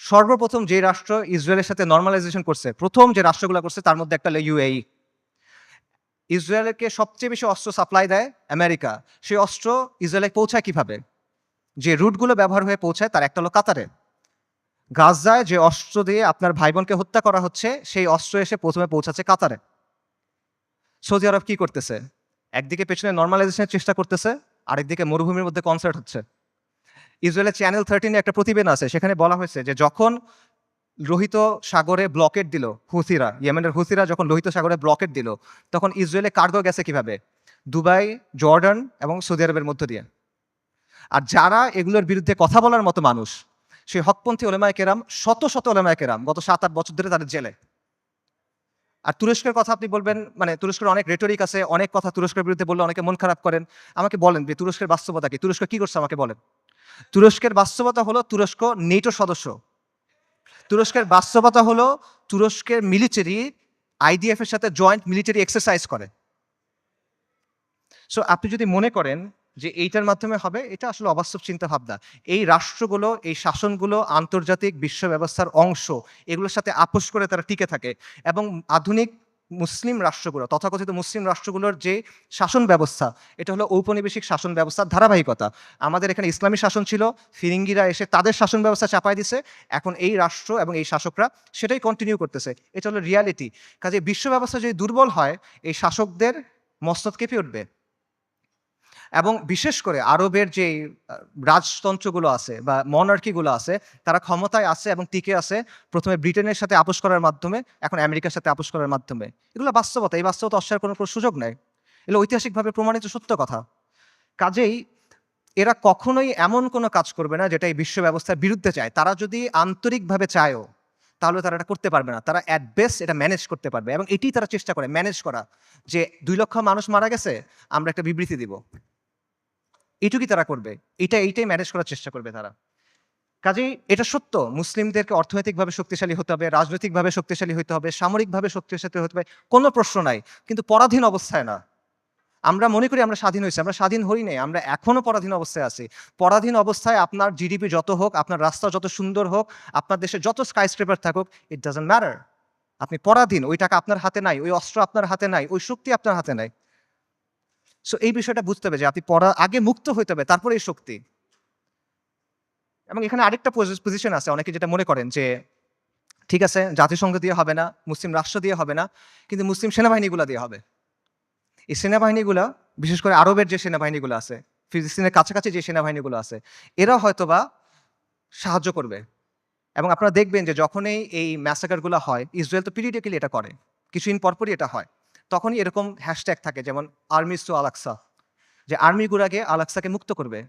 সর্বপ্রথম যে রাষ্ট্র ইসরায়েলের সাথে নরমালাইজেশন করছে, প্রথম যে রাষ্ট্রগুলো করছে তার মধ্যে একটা হলো ইউএই। ইসরায়েলকে সবচেয়ে বেশি অস্ত্র সাপ্লাই দেয় আমেরিকা। সেই অস্ত্র ইসরায়েলে পৌঁছায় কিভাবে? যে রুটগুলো ব্যবহার হয়ে পৌঁছায় তার একটা হলো কাতারে। গাজায় যে অস্ত্র দিয়ে আপনার ভাই বোনকে হত্যা করা হচ্ছে, সেই অস্ত্র এসে প্রথমে পৌঁছাচ্ছে কাতারে। সৌদি আরব কি করতেছে? একদিকে পেছনে নরমালাইজেশনের চেষ্টা করতেছে, আরেকদিকে মরুভূমির মধ্যে কনসার্ট হচ্ছে। ইসরায়েলের চ্যানেল 13 একটা প্রতিবেদন আছে, সেখানে বলা হয়েছে যে যখন লোহিত সাগরে ব্লকেট দিল হুথিরা, ইয়েমেনের হুথিরা যখন লোহিত সাগরে ব্লকেট দিল, তখন ইসরায়েলে কার্গো গেছে কিভাবে? দুবাই, জর্ডান এবং সৌদি আরবের মধ্য দিয়ে। আর যারা এগুলোর বিরুদ্ধে কথা বলার মতো মানুষ, সেই হকপন্থী ওলেমায়ে কেরাম, শত শত ওলেমায়ে কেরাম গত 7-8 বছর ধরে তাদের জেলে। আর তুরস্কের কথা আপনি বলবেন, মানে তুরস্কের অনেক রেটরিক আছে, অনেক কথা তুরস্কের বিরুদ্ধে বললে অনেকে মন খারাপ করেন। আমাকে বলেন যে তুরস্কের বাস্তবতা কি? তুরস্ক কি করছে আমাকে বলেন। তুরস্কের বাস্তবতা হলো তুরস্ক নেটো সদস্য। তুরস্কের বাস্তবতা হলো তুরস্কের মিলিটারি আইডিএফ এর সাথে জয়েন্ট মিলিটারি এক্সারসাইজ করে। সো আপনি যদি মনে করেন যে এইটার মাধ্যমে হবে, এটা আসলে অবাস্তব চিন্তা ভাবনা। এই রাষ্ট্রগুলো, এই শাসনগুলো আন্তর্জাতিক বিশ্ব ব্যবস্থার অংশ, এগুলোর সাথে আপোষ করে তারা টিকে থাকে। এবং আধুনিক মুসলিম রাষ্ট্রগুলো, তথাকথিত মুসলিম রাষ্ট্রগুলোর যে শাসন ব্যবস্থা, এটা হলো ঔপনিবেশিক শাসন ব্যবস্থার ধারাবাহিকতা। আমাদের এখানে ইসলামী শাসন ছিল, ফিরিঙ্গিরা এসে তাদের শাসন ব্যবস্থা চাপাই দিছে, এখন এই রাষ্ট্র এবং এই শাসকরা সেটাই কন্টিনিউ করতেছে। এটা হলো রিয়ালিটি। কাজে বিশ্ব ব্যবস্থা যদি দুর্বল হয়, এই শাসকদের মস্তক কেঁপে উঠবে। এবং বিশেষ করে আরবের যে রাজতন্ত্রগুলো আছে বা মনার্কিগুলো আছে, তারা ক্ষমতায় আছে এবং টিকে আছে প্রথমে ব্রিটেনের সাথে আপোষ করার মাধ্যমে, এখন আমেরিকার সাথে আপোষ করার মাধ্যমে। এগুলো বাস্তবতা, এই বাস্তবতা অস্বীকার করার কোনো সুযোগ নেই। এগুলো ঐতিহাসিকভাবে প্রমাণিত সত্য কথা। কাজেই এরা কখনোই এমন কোনো কাজ করবে না যেটা এই বিশ্ব ব্যবস্থার বিরুদ্ধে চায়। তারা যদি আন্তরিকভাবে চায়ও, তাহলে তারা এটা করতে পারবে না। তারা অ্যাট বেস্ট এটা ম্যানেজ করতে পারবে, এবং এটি তারা চেষ্টা করে ম্যানেজ করা, যে 2 লক্ষ মানুষ মারা গেছে, আমরা একটা বিবৃতি দিব, এইটুকুই তারা করবে। এইটাই ম্যানেজ করার চেষ্টা করবে তারা। কাজেই এটা সত্য, মুসলিমদেরকে অর্থনৈতিকভাবে শক্তিশালী হতে হবে, রাজনৈতিকভাবে শক্তিশালী হতে হবে, সামরিকভাবে শক্তিশালী হতে হবে, কোনো প্রশ্ন নাই। কিন্তু পরাধীন অবস্থায় না। আমরা মনে করি আমরা স্বাধীন হয়েছি, আমরা স্বাধীন হই নাই, আমরা এখনো পরাধীন অবস্থায় আছি। পরাধীন অবস্থায় আপনার জিডিপি যত হোক, আপনার রাস্তা যত সুন্দর হোক, আপনার দেশে যত স্কাইস্ক্রেপার থাকুক, ইট ডাজন্ট ম্যাটার। আপনি পরাধীন, ওই টাকা আপনার হাতে নাই, ওই অস্ত্র আপনার হাতে নাই, ওই শক্তি আপনার হাতে নাই। সো এই বিষয়টা বুঝতে হবে যে আপনি আগে মুক্ত হইতে হবে, তারপরে এই শক্তি। এবং এখানে আরেকটা পজিশন আছে, অনেকে যেটা মনে করেন যে ঠিক আছে, জাতিসংঘ দিয়ে হবে না, মুসলিম রাষ্ট্র দিয়ে হবে না, কিন্তু মুসলিম সেনাবাহিনীগুলো দিয়ে হবে। এই সেনাবাহিনীগুলো, বিশেষ করে আরবের যে সেনাবাহিনীগুলো আছে, ফিলিস্তিনের কাছাকাছি যে সেনাবাহিনীগুলো আছে, এরা হয়তোবা সাহায্য করবে। এবং আপনারা দেখবেন যে যখনই এই ম্যাসাকারগুলো হয়, ইসরায়েল তো পিরিয়ডিক্যালি এটা করে, কিছুদিন পরপরই এটা হয়, তখনই এরকম হ্যাশট্যাগ থাকে, যেমন আর্মিস টু আল আকসা, যে আর্মিগুলাকে আল আকসাকে মুক্ত করবে।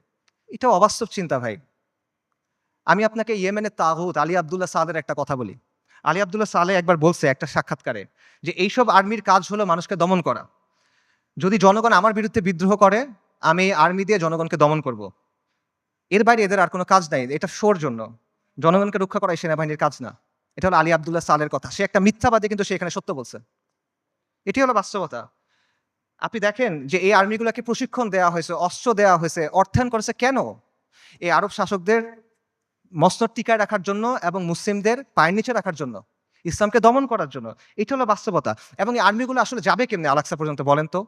এটা অবাস্তব চিন্তা ভাই। আমি আপনাকে ইয়েমেনের তাগুত আলী আবদুল্লাহ সালের একটা কথা বলি। আলী আবদুল্লাহ সালে একবার বলছে একটা সাক্ষাৎকারে যে এইসব আর্মির কাজ হলো মানুষকে দমন করা। যদি জনগণ আমার বিরুদ্ধে বিদ্রোহ করে, আমি আর্মি দিয়ে জনগণকে দমন করব। এর বাইরে এদের আর কোনো কাজ নাই, এটা শোর জন্য। জনগণকে রক্ষা করা এই সেনাবাহিনীর কাজ না। এটা হলো আলী আবদুল্লাহ সালের কথা। সে একটা মিথ্যাবাদী, কিন্তু সে এখানে সত্য বলছে। এটি হলো বাস্তবতা। আপনি দেখেন যে এই আর্মিগুলোকে প্রশিক্ষণ দেওয়া হয়েছে, অস্ত্র দেওয়া হয়েছে, অর্থায়ন করেছে কেন? এই আরব শাসকদের মসনদ টিকায় রাখার জন্য এবং মুসলিমদের পায়ের নিচে রাখার জন্য, ইসলামকে দমন করার জন্য। এটা হলো বাস্তবতা। এবং এই আর্মিগুলো আসলে যাবে কেমনে আল আকসা পর্যন্ত বলেন তো?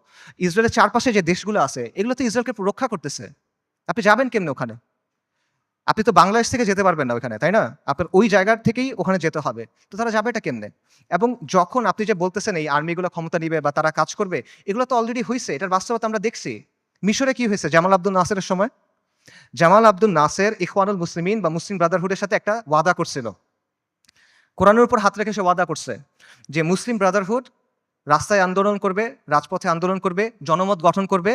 ইসরায়েলের চারপাশে যে দেশগুলো আছে, এগুলো তো ইসরায়েলকে রক্ষা করতেছে। আপনি যাবেন কেমনে ওখানে? আপনি তো বাংলাদেশ থেকে যেতে পারবেন না ওখানে, তাই না? আপনার ওই জায়গার থেকেই ওখানে যেতে হবে। তো তারা যাবে এটা কেমনে? এবং যখন আপনি যে বলতেছেন এই আর্মিগুলো ক্ষমতা নিবে বা তারা কাজ করবে, এগুলো তো অলরেডি হয়েছে, এটার বাস্তবতা আমরা দেখছি। মিশরে কি হয়েছে জামাল আব্দুল নাসেরের সময়? জামাল আব্দুল নাসের ইখওয়ানুল মুসলিমিন বা মুসলিম ব্রাদারহুডের সাথে একটা ওয়াদা করছিল। কোরআনের উপর হাত রেখে সে ওয়াদা করছে যে মুসলিম ব্রাদারহুড রাস্তায় আন্দোলন করবে, রাজপথে আন্দোলন করবে, জনমত গঠন করবে।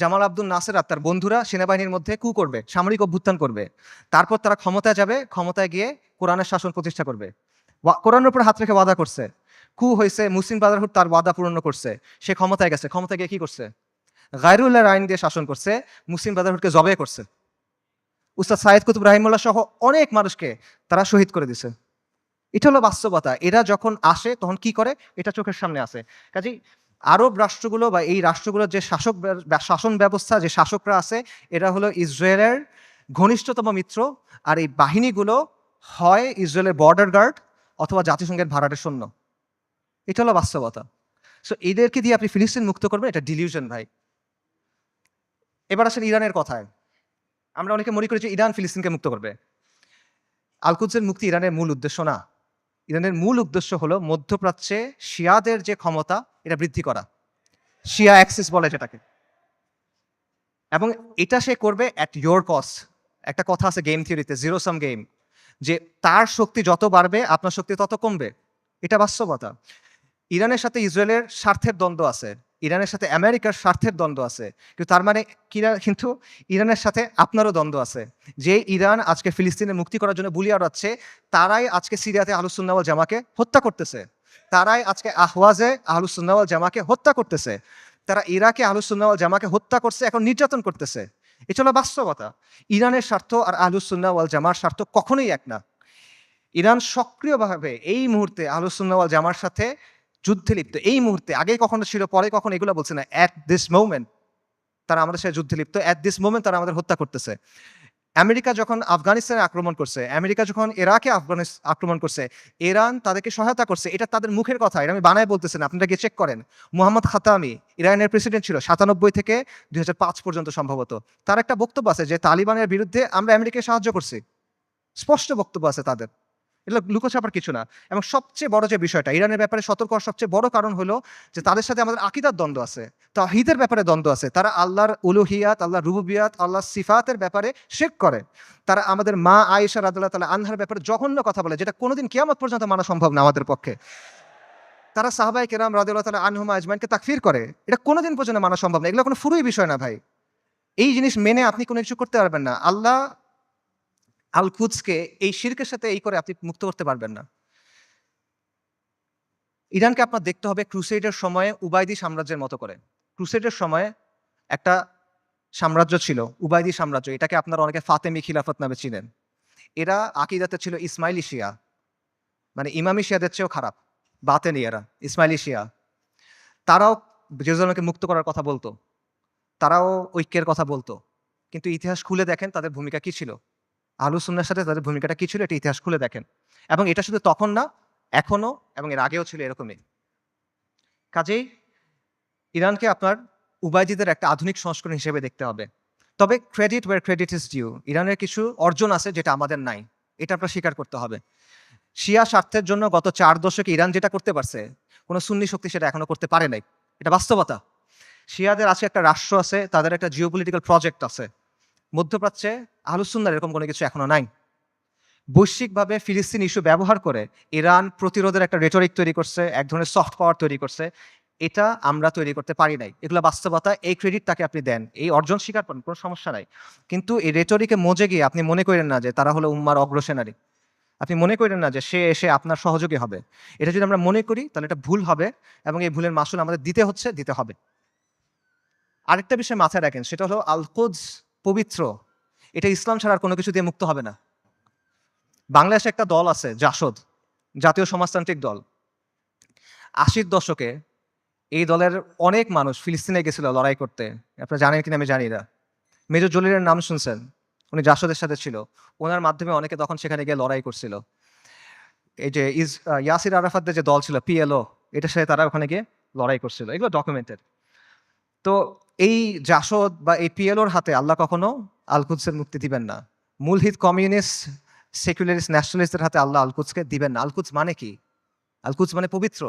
জামাল আব্দুল নাসের আর তার বন্ধুরা সেনাবাহিনীর মধ্যে কু করবে, সামরিক অভ্যুত্থান করবে। তারপর তারা ক্ষমতায় যাবে, ক্ষমতায় গিয়ে কোরআনের শাসন প্রতিষ্ঠা করবে। কোরআনের উপর হাত রেখে ওয়াদা করছে, কু হয়েছে, মুসলিম ব্রাদারহুড তার ওয়াদা পূর্ণ করছে, সে ক্ষমতায় গেছে, ক্ষমতায় গিয়ে কি করছে, গায়রুল্লাহর আইন দিয়ে শাসন করছে, মুসলিম ব্রাদারহুডকে জবে করছে। উস্তাদ সাইদ কুতুব রাহিমুল্লাহ সহ অনেক মানুষকে তারা শহীদ করে দিছে। এটা হলো বাস্তবতা। এরা যখন আসে তখন কি করে, এটা চোখের সামনে আসে। কাজেই আরব রাষ্ট্রগুলো বা এই রাষ্ট্রগুলোর যে শাসন ব্যবস্থা, যে শাসকরা আছে, এরা হলো ইসরায়েলের ঘনিষ্ঠতম মিত্র। আর এই বাহিনীগুলো হয় ইসরায়েলের বর্ডার গার্ড অথবা জাতিসংঘের ভাড়াটে সৈন্য। এটা হলো বাস্তবতা। সো এদেরকে দিয়ে আপনি ফিলিস্তিন মুক্ত করবেন, এটা ডিলিউশন ভাই। এবার আসেন ইরানের কথায়। আমরা অনেকে মনে করি যে ইরান ফিলিস্তিনকে মুক্ত করবে। আল-কুদসের মুক্তি ইরানের মূল উদ্দেশ্য না। ইরানের মূল উদ্দেশ্য হলো মধ্যপ্রাচ্যে শিয়াদের যে ক্ষমতা, এটা বৃদ্ধি করা, শিয়া অ্যাক্সিস বলে যেটাকে। এবং এটা সে করবে অ্যাট ইয়োর কস্ট। একটা কথা আছে গেম থিওরিতে, জিরো সাম গেম, যে তার শক্তি যত বাড়বে আপনার শক্তি তত কমবে। এটা বাস্তবতা। ইরানের সাথে ইসরায়েলের স্বার্থের দ্বন্দ্ব আছে, ইরানের সাথে আমেরিকার স্বার্থের দ্বন্দ্ব আছে, কিন্তু তার মানে কিন্তু ইরানের সাথে আপনারও দ্বন্দ্ব আছে। যে ইরান আজকে ফিলিস্তিনের মুক্তি করার জন্য বুলি আওড়াচ্ছে, তারাই আজকে সিরিয়াতে আহলুস সুন্নাহ ওয়াল জামাকে হত্যা করতেছে, তারাই আজকে আহওয়াজে আহলুস সুন্নাহ ওয়াল জামাকে হত্যা করতেছে, তারা ইরাকে আহলুস সুন্নাহ ওয়াল জামাকে হত্যা করছে, এখন নির্যাতন করতেছে। এটা হলো বাস্তবতা। ইরানের স্বার্থ আর আহলুস সুন্নাহ ওয়াল জামার স্বার্থ কখনোই এক না। ইরান সক্রিয়ভাবে এই মুহূর্তে আহলুস সুন্নাহ ওয়াল জামার সাথে যুদ্ধে লিপ্ত। এই মুহূর্তে, আগে কখনো ছিল, পরে কখনো এগুলো বলছে না, অ্যাট দিস মোমেন্ট তারা আমাদের সাথে যুদ্ধে লিপ্ত, অ্যাট দিস মোমেন্ট তারা আমাদের হত্যা করতেছে। আমেরিকা যখন আফগানিস্তানে আক্রমণ করছে, আমেরিকা যখন ইরাকে আক্রমণ করছে, ইরান তাদেরকে সহায়তা করছে। এটা তাদের মুখের কথা, এটা আমি বানায় বলতেছি না, আপনারা গিয়ে চেক করেন। মোহাম্মদ খাতামি ইরানের প্রেসিডেন্ট ছিল 97 থেকে 2005 পর্যন্ত সম্ভবত। তার একটা বক্তব্য আছে যে তালিবানের বিরুদ্ধে আমরা আমেরিকাকে সাহায্য করছি, স্পষ্ট বক্তব্য আছে তাদের। এগুলো লুকোছাপার কিছু না। এবং সবচেয়ে বড় যে বিষয়টা, ইরানের ব্যাপারে সতর্ক হওয়ার সবচেয়ে বড় কারণ হলো যে তাদের সাথে আমাদের আকীদার দ্বন্দ্ব আছে, তাওহীদের ব্যাপারে দ্বন্দ্ব আছে। তারা আল্লাহর উলুহিয়াত, আল্লাহর রুবুবিয়াত, আল্লাহর সিফাতের ব্যাপারে শিরক করে। তারা আমাদের মা আয়েশা রাদিয়াল্লাহু তাআলা আনহার ব্যাপারে জঘন্য কথা বলে, যেটা কোনোদিন কিয়ামত পর্যন্ত মানা সম্ভব না আমাদের পক্ষে। তারা সাহাবায়ে কেরাম রাদিয়াল্লাহু তাআলা আনহুম আজমাইনকে তাকফির করে, এটা কোনোদিন পর্যন্ত মানা সম্ভব না। এগুলো কোনো ফুরুই বিষয় না ভাই। এই জিনিস মেনে আপনি কোনো কিছু করতে পারবেন না। আল্লাহ আল কুদসকে এই শিরকের সাথে এই করে আপনি মুক্ত করতে পারবেন না। ইরানকে আপনার দেখতে হবে ক্রুসেডের সময়ে উবাইদি সাম্রাজ্যের মতো করে। ক্রুসেডের সময়ে একটা সাম্রাজ্য ছিল, উবাইদি সাম্রাজ্য। এটাকে আপনারা অনেকে ফাতেমি খিলাফত নামে চিনেন। এরা আকীদাতে ছিল ইসমাইলি শিয়া, মানে ইমামি শিয়াদের চেয়েও খারাপ, বাতেনি এরা, ইসমাইলি শিয়া। তারাও জেরুজালেমকে মুক্ত করার কথা বলতো, তারাও ঐক্যের কথা বলতো, কিন্তু ইতিহাস খুলে দেখেন তাদের ভূমিকা কি ছিল। আহলুস সুন্নাহর সাথে তাদের ভূমিকাটা কি ছিল, এটা ইতিহাস খুলে দেখেন। এবং এটা শুধু তখন না, এখনো এবং এর আগেও ছিল এরকমই। কাজেই ইরানকে আপনার উবাইদিদের একটা আধুনিক সংস্করণ হিসেবে দেখতে হবে। তবে credit where credit is due, ইরানের কিছু অর্জন আছে যেটা আমাদের নাই, এটা আপনার স্বীকার করতে হবে। শিয়া স্বার্থের জন্য গত 4 দশকে ইরান যেটা করতে পারছে, কোনো সুন্নি শক্তি সেটা এখনো করতে পারে নাই, এটা বাস্তবতা। শিয়াদের আছে একটা রাষ্ট্র আছে, তাদের একটা জিওপলিটিক্যাল প্রজেক্ট আছে। মধ্যপ্রাচ্যে আহলুস সুন্নাহর এরকম কোনো কিছু এখনো নাই। বৈশ্বিকভাবে ফিলিস্তিন ইস্যু ব্যবহার করে ইরান প্রতিরোধের একটা রেটরিক তৈরি করছে, এক ধরনের সফট পাওয়ার তৈরি করছে। এটা আমরা তৈরি করতে পারি নাই, এগুলো বাস্তবতা। এই ক্রেডিট তাকে আপনি দেন, এই অর্জন স্বীকার করেন, কোনো সমস্যা নাই। কিন্তু এই রেটরিকে মজে গিয়ে আপনি মনে করেন না যে তারা হলো উম্মার অগ্রসেনারী, আপনি মনে করেন না যে সে এসে আপনার সহযোগী হবে। এটা যদি আমরা মনে করি তাহলে এটা ভুল হবে, এবং এই ভুলের মাসুল আমাদের দিতে হবে। আরেকটা বিষয় মাথায় রাখেন, সেটা হলো আল কুদস পবিত্র, এটা ইসলাম ছাড়া আর কোনো কিছু দিয়ে মুক্ত হবে না। বাংলাদেশে একটা দল আছে জাসদ, জাতীয় সমাজতান্ত্রিক দল। 80-র দশকে এই দলের অনেক মানুষ ফিলিস্তিনে গেছিল লড়াই করতে। আপনারা জানেন কিনা আমি জানি না। মেজর জলিলের নাম শুনছেন, উনি জাসদের সাথে ছিল। ওনার মাধ্যমে অনেকে তখন সেখানে গিয়ে লড়াই করছিল। এই যে ইয়াসির আরাফাতদের যে দল ছিল পিএলও, এটার সাথে তারা ওখানে গিয়ে লড়াই করছিল, এগুলো ডকুমেন্টেড। তো এই জাসদ বা এই পিএলওর হাতে আল্লাহ কখনো আল কুদসের মুক্তি দিবেন না। মূলহিত কমিউনিস্ট সেকুলারিস্ট ন্যাশনালিস্টদের হাতে আল্লাহ আল কুদসকে দিবেন না। আল কুদস মানে কি? আল কুদস মানে পবিত্র,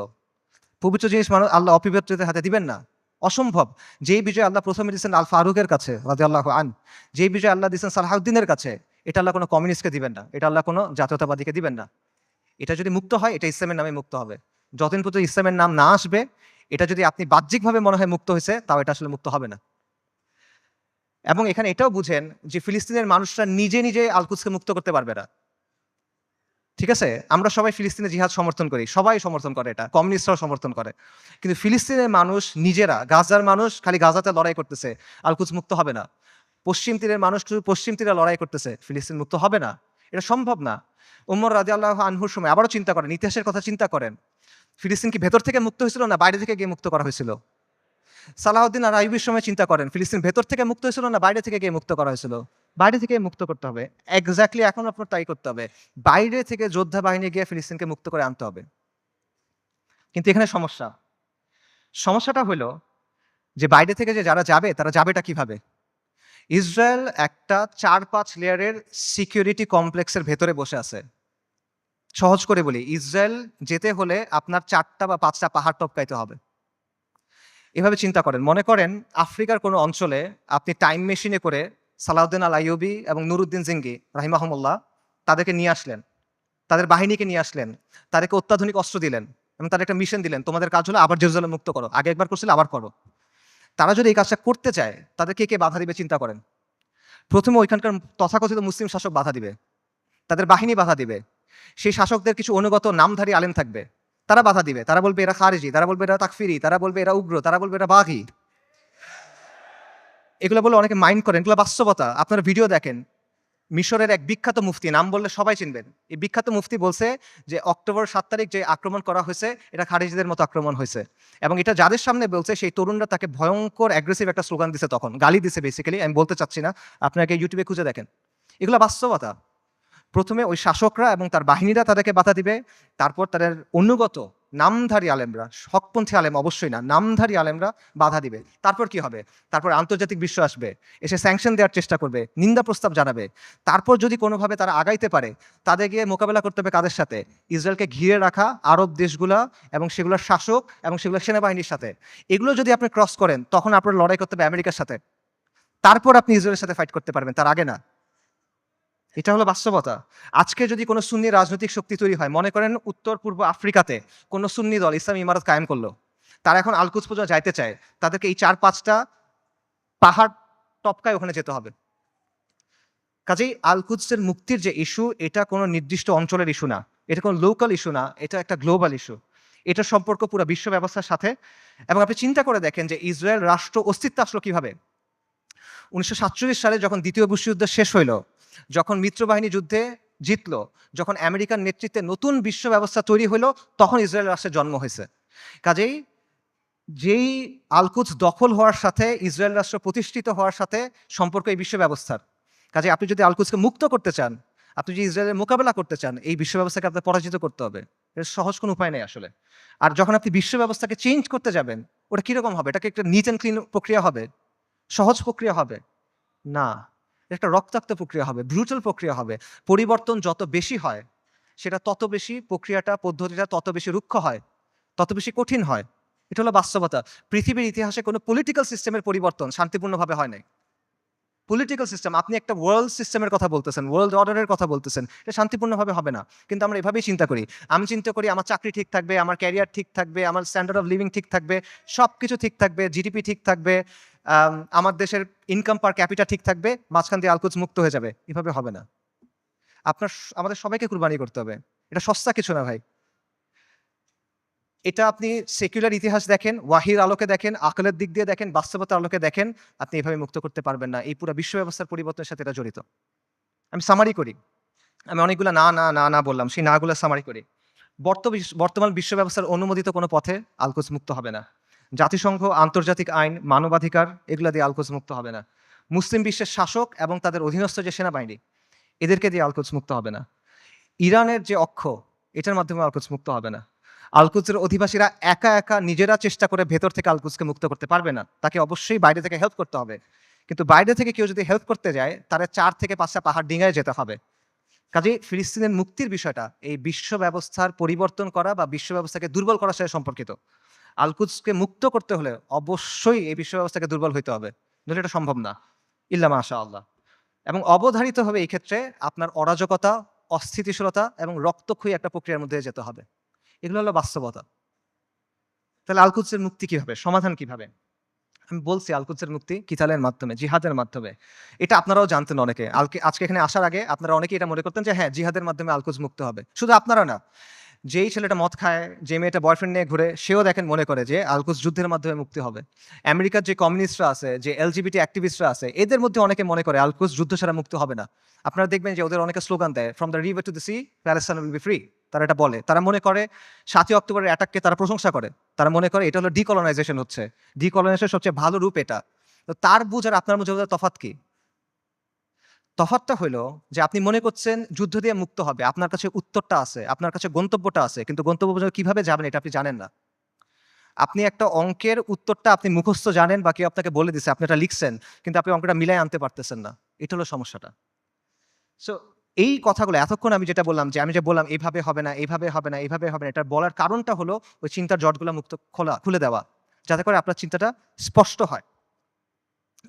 পবিত্র জিনিস মানুষ আল্লাহ অপবিত্রদের হাতে দিবেন না, অসম্ভব। যেই বিজয় আল্লাহ প্রথমে দিচ্ছেন আল ফারুকের কাছে রাদিয়াল্লাহু আন, যেই বিজয় আল্লাহ দিচ্ছেন সালাহউদ্দিনের কাছে, এটা আল্লাহ কোনো কমিউনিস্টকে দিবেন না, এটা আল্লাহ কোনো জাতীয়তাবাদীকে দিবেন না। এটা যদি মুক্ত হয়, এটা ইসলামের নামে মুক্ত হবে। যতদিন পর্যন্ত ইসলামের নাম না আসবে, এটা যদি আপনি বাহ্যিকভাবে মনে হয় মুক্ত হয়েছে, তাও এটা আসলে মুক্ত হবে না। এবং এখানে এটাও বুঝেন যে ফিলিস্তিনের মানুষরা নিজে নিজে আল-কুদসকে মুক্ত করতে পারবে না। ঠিক আছে? আমরা সবাই ফিলিস্তিনের জিহাদ সমর্থন করি। সবাই সমর্থন করে এটা। কমিউনিস্টরাও সমর্থন করে। কিন্তু ফিলিস্তিনের মানুষ নিজেরা, গাজার মানুষ খালি গাজাতে লড়াই করতেছে। আল-কুদস মুক্ত হবে না। পশ্চিম তীরের মানুষ শুধু পশ্চিম তীরে লড়াই করতেছে। ফিলিস্তিন মুক্ত হবে না। এটা সম্ভব না। উমর রাদিয়াল্লাহু আনহুর সময় আবারও চিন্তা করেন, ইতিহাসের কথা চিন্তা করেন। ফিলিস্তিন কি ভেতর থেকে মুক্ত হয়েছিল না বাইরে থেকে গিয়ে মুক্ত করা হয়েছিল? সালাহউদ্দিন আর আইয়ুবের সময় চিন্তা করেন, ফিলিস্তিন ভেতর থেকে মুক্ত হয়েছিল না বাইরে থেকে গিয়ে মুক্ত করা হয়েছিল? বাইরে থেকে মুক্ত করতে হবে। এক্স্যাক্টলি এখন আপনার তাই করতে হবে। বাইরে থেকে যোদ্ধা বাহিনী গিয়ে ফিলিস্তিনকে মুক্ত করে আনতে হবে। কিন্তু এখানে সমস্যা। সমস্যাটা হলো যে বাইরে থেকে যে যারা যাবে তারা যাবেটা কিভাবে? ইসরায়েল একটা ৪-৫ লেয়ারের সিকিউরিটি কমপ্লেক্সের ভেতরে বসে আছে। সহজ করে বলি, ইসরায়েল যেতে হলে আপনার ৪টা বা ৫টা পাহাড় টপকাইতে হবে। এভাবে চিন্তা করেন, মনে করেন আফ্রিকার কোনো অঞ্চলে আপনি টাইম মেশিনে করে সালাউদ্দিন আল আইয়ুবী এবং নুরুদ্দিন জিঙ্গি রাহিমাহুমুল্লাহ তাদেরকে নিয়ে আসলেন, তাদের বাহিনীকে নিয়ে আসলেন, তাদেরকে অত্যাধুনিক অস্ত্র দিলেন এবং তাদের একটা মিশন দিলেন, তোমাদের কাজ হলো আবার জেরুজালেম মুক্ত করো, আগে একবার করছিলে আবার করো। তারা যদি এই কাজটা করতে চায় তাদেরকে কে বাধা দিবে চিন্তা করেন। প্রথমে ওইখানকার তথাকথিত মুসলিম শাসক বাধা দিবে, তাদের বাহিনী বাধা দিবে, সেই শাসকদের কিছু অনুগত নামধারী আলেম থাকবে, তারা বাধা দিবে, তারা বলবে এরা খারিজি, তারা বলবে এরা তাকফিরি, তারা বলবে এরা উগ্র, তারা বলবে এরা বাঘি। এগুলো বলে অনেকে মাইন্ড করেন, এগুলো বাস্তবতা। আপনারা ভিডিও দেখেন, মিশরের এক বিখ্যাত মুফতি, নাম বললে সবাই চিনবেন, এই বিখ্যাত মুফতি বলছে যে অক্টোবর ৭ তারিখ যে আক্রমণ করা হয়েছে এটা খারিজিদের মতো আক্রমণ হয়েছে, এবং এটা যাদের সামনে বলছে সেই তরুণরা তাকে ভয়ঙ্কর অ্যাগ্রেসিভ একটা স্লোগান দিছে, তখন গালি দিছে বেসিক্যালি, আমি বলতে চাচ্ছি না, আপনাকে ইউটিউবে খুঁজে দেখেন। এগুলো বাস্তবতা। প্রথমে ওই শাসকরা এবং তার বাহিনীরা তাদেরকে বাধা দিবে, তারপর তাদের অনুগত নামধারী আলেমরা, হকপন্থী আলেম অবশ্যই না, নামধারী আলেমরা বাধা দিবে। তারপর কি হবে? তারপর আন্তর্জাতিক বিশ্ব আসবে, এসে স্যাংশন দেওয়ার চেষ্টা করবে, নিন্দা প্রস্তাব জানাবে। তারপর যদি কোনোভাবে তারা আগাইতে পারে, তাদের গিয়ে মোকাবেলা করতে হবে কাদের সাথে? ইসরায়েলকে ঘিরে রাখা আরব দেশগুলা এবং সেগুলোর শাসক এবং সেগুলোর সেনাবাহিনীর সাথে। এগুলো যদি আপনি ক্রস করেন, তখন আপনার লড়াই করতে হবে আমেরিকার সাথে। তারপর আপনি ইসরায়েলের সাথে ফাইট করতে পারবেন, তার আগে না। এটা হলো বাস্তবতা। আজকে যদি কোনো সুন্নি রাজনৈতিক শক্তি তৈরি হয়, মনে করেন উত্তর পূর্ব আফ্রিকাতে কোনো সুন্নি দল ইসলামী ইমারত কায়েম করলো, তারা এখন আল-কুদস পর্যন্ত যাইতে চায়, তাদেরকে এই ৪-৫টা পাহাড় টপকায় ওখানে যেতে হবে। কাজেই আল-কুদসের মুক্তির যে ইস্যু, এটা কোনো নির্দিষ্ট অঞ্চলের ইস্যু না, এটা কোনো লোকাল ইস্যু না, এটা একটা গ্লোবাল ইস্যু। এটার সম্পর্ক পুরো বিশ্ব ব্যবস্থার সাথে। এবং আপনি চিন্তা করে দেখেন যে ইসরায়েল রাষ্ট্র অস্তিত্ব আসলো কিভাবে? ১৯৪৭ সালে যখন দ্বিতীয় বিশ্বযুদ্ধ শেষ হইল, যখন মিত্রবাহিনী যুদ্ধে জিতলো, যখন আমেরিকার নেতৃত্বে নতুন বিশ্ব ব্যবস্থা তৈরি হইল, তখন ইসরায়েল রাষ্ট্রের জন্ম হয়েছে। কাজেই যেই আল-কুদস দখল হওয়ার সাথে ইসরায়েল রাষ্ট্র প্রতিষ্ঠিত হওয়ার সাথে সম্পর্ক এই বিশ্ব ব্যবস্থার। কাজে আপনি যদি আল-কুদসকে মুক্ত করতে চান, আপনি যদি ইসরায়েলের মোকাবেলা করতে চান, এই বিশ্ব ব্যবস্থাকে আপনার পরাজিত করতে হবে। এর সহজ কোনো উপায় নেই আসলে। আর যখন আপনি বিশ্ব ব্যবস্থাকে চেঞ্জ করতে যাবেন, ওটা কিরকম হবে? এটাকে একটা নিট অ্যান্ড ক্লিন প্রক্রিয়া হবে? সহজ প্রক্রিয়া হবে? না, একটা রক্তাক্ত প্রক্রিয়া হবে, ব্রুটাল প্রক্রিয়া হবে। পরিবর্তন যত বেশি হয়, সেটা তত বেশি প্রক্রিয়াটা, পদ্ধতিটা তত বেশি রুক্ষ হয়, তত বেশি কঠিন হয়। এটা হলো বাস্তবতা। পৃথিবীর ইতিহাসে কোনো পলিটিক্যাল সিস্টেমের পরিবর্তন শান্তিপূর্ণভাবে হয় নাই। পলিটিক্যাল সিস্টেম, আপনি একটা ওয়ার্ল্ড সিস্টেমের কথা বলতেছেন, ওয়ার্ল্ড অর্ডারের কথা বলতেছেন, এটা শান্তিপূর্ণভাবে হবে না। কিন্তু আমরা এভাবেই চিন্তা করি। আমি চিন্তা করি আমার চাকরি ঠিক থাকবে, আমার ক্যারিয়ার ঠিক থাকবে, আমার স্ট্যান্ডার্ড অফ লিভিং ঠিক থাকবে, সব কিছু ঠিক থাকবে, জিডিপি ঠিক থাকবে, আমার দেশের ইনকাম পার ক্যাপিটা ঠিক থাকবে, মাঝখান দিয়ে আল-কুদস মুক্ত হয়ে যাবে। এভাবে হবে না। আপনার আমাদের সবাইকে কুরবানি করতে হবে। এটা সস্তা কিছু না ভাই। এটা আপনি সেকুলার ইতিহাস দেখেন, ওয়াহির আলোকে দেখেন, আকলের দিক দিয়ে দেখেন, বাস্তবতার আলোকে দেখেন, আপনি এভাবে মুক্ত করতে পারবেন না। এই পুরা বিশ্ব ব্যবস্থার পরিবর্তনের সাথে এটা জড়িত। আমি সামারি করি। আমি অনেকগুলা না, না, না, না বললাম। সেই না গুলা সামারি করি। বর্তমান বিশ্ব ব্যবস্থার অনুমোদিত কোনো পথে আল-কুদস মুক্ত হবে না। জাতিসংঘ, আন্তর্জাতিক আইন, মানবাধিকার এগুলা দিয়ে আল-কুদস মুক্ত হবে না। মুসলিম বিশ্বের শাসক এবং তাদের অধীনস্থ যে সেনাবাহিনী, এদেরকে দিয়ে আল-কুদস মুক্ত হবে না। ইরানের যে অক্ষ, এটার মাধ্যমে আল-কুদস মুক্ত হবে না। আল-কুদসের অধিবাসীরা একা একা নিজেরা চেষ্টা করে ভেতর থেকে আল-কুদসকে মুক্ত করতে পারবে না। তাকে অবশ্যই বাইরে থেকে হেল্প করতে হবে। কিন্তু বাইরে থেকে কেউ যদি হেল্প করতে যায়, তারা ৪ থেকে ৫টা পাহাড় ডিঙায় যেতে হবে। কাজেই ফিলিস্তিনের মুক্তির বিষয়টা এই বিশ্ব ব্যবস্থার পরিবর্তন করা বা বিশ্ব ব্যবস্থাকে দুর্বল করার সাথে সম্পর্কিত। আল-কুদসকে মুক্ত করতে হলে অবশ্যই এই বিশ্ব ব্যবস্থাকে দুর্বল হইতে হবে। নইলে এটা সম্ভব না। ইল্লা মাশাআল্লাহ। এবং অবধারিতভাবে এই ক্ষেত্রে আপনার অরাজকতা, অস্থিতিশীলতা এবং রক্তক্ষয়ী একটা প্রক্রিয়ার মধ্যে যেতে হবে। এগুলো হলো বাস্তবতা। তাহলে আল কুদসের মুক্তি কিভাবে, সমাধান কিভাবে? আমি বলছি আল কুদসের মুক্তি কিতালের মাধ্যমে, জিহাদের মাধ্যমে। এটা আপনারাও জানতেন অনেকে। আজকে এখানে আসার আগে আপনারা অনেকেই এটা মনে করতেন যে হ্যাঁ, জিহাদের মাধ্যমে আল কুদস মুক্ত হবে। শুধু আপনারা না, যেই ছেলেটা মদ খায়, যে মেয়েটা বয়ফ্রেন্ড নিয়ে ঘুরে, সেও দেখেন মনে করে যে আল কুদস যুদ্ধের মাধ্যমে মুক্তি হবে। আমেরিকার যে কমিউনিস্টরা আছে, যে এলজিবিটি অ্যাক্টিভিস্টরা আছে, এদের মধ্যে অনেকে মনে করে আল কুদস যুদ্ধ ছাড়া মুক্ত হবে না। আপনারা দেখবেন যে ওদের অনেকে স্লোগান দেয়, from the river to the sea Palestine will be free. তারা এটা বলে। তারা মনে করে ৭ই অক্টোবরের অ্যাটাককে তারা প্রশংসা করে। তারা মনে করে এটা হলো ডিকলোনাইজেশন হচ্ছে। ডিকলোনাইজেশনের সবচেয়ে ভালো রূপ এটা। তো তার বুঝ আর আপনার বুঝে তফাৎ কি? তফাৎটা হইলো যে আপনি মনে করছেন যুদ্ধ দিয়ে মুক্ত হবে। আপনার কাছে উত্তরটা আছে, আপনার কাছে গন্তব্যটা আছে। কিন্তু গন্তব্য পর্যন্ত কিভাবে যাবেন এটা আপনি জানেন না। আপনি একটা অঙ্কের উত্তরটা আপনি মুখস্থ জানেন বা কেউ আপনাকে বলে দিছে, আপনি এটা লিখছেন, কিন্তু আপনি অঙ্কটা মিলায় আনতে পারতেছেন না। এটা হলো সমস্যাটা। সো এই কথাগুলো এতক্ষণ আমি যেটা বললাম, যে আমি যে বললাম এভাবে হবে না, এভাবে হবে না, এভাবে হবে না, এটার বলার কারণটা হলো ওই চিন্তার জটগুলো খুলে দেওয়া। যাতে করে আপনার চিন্তাটা স্পষ্ট হয়।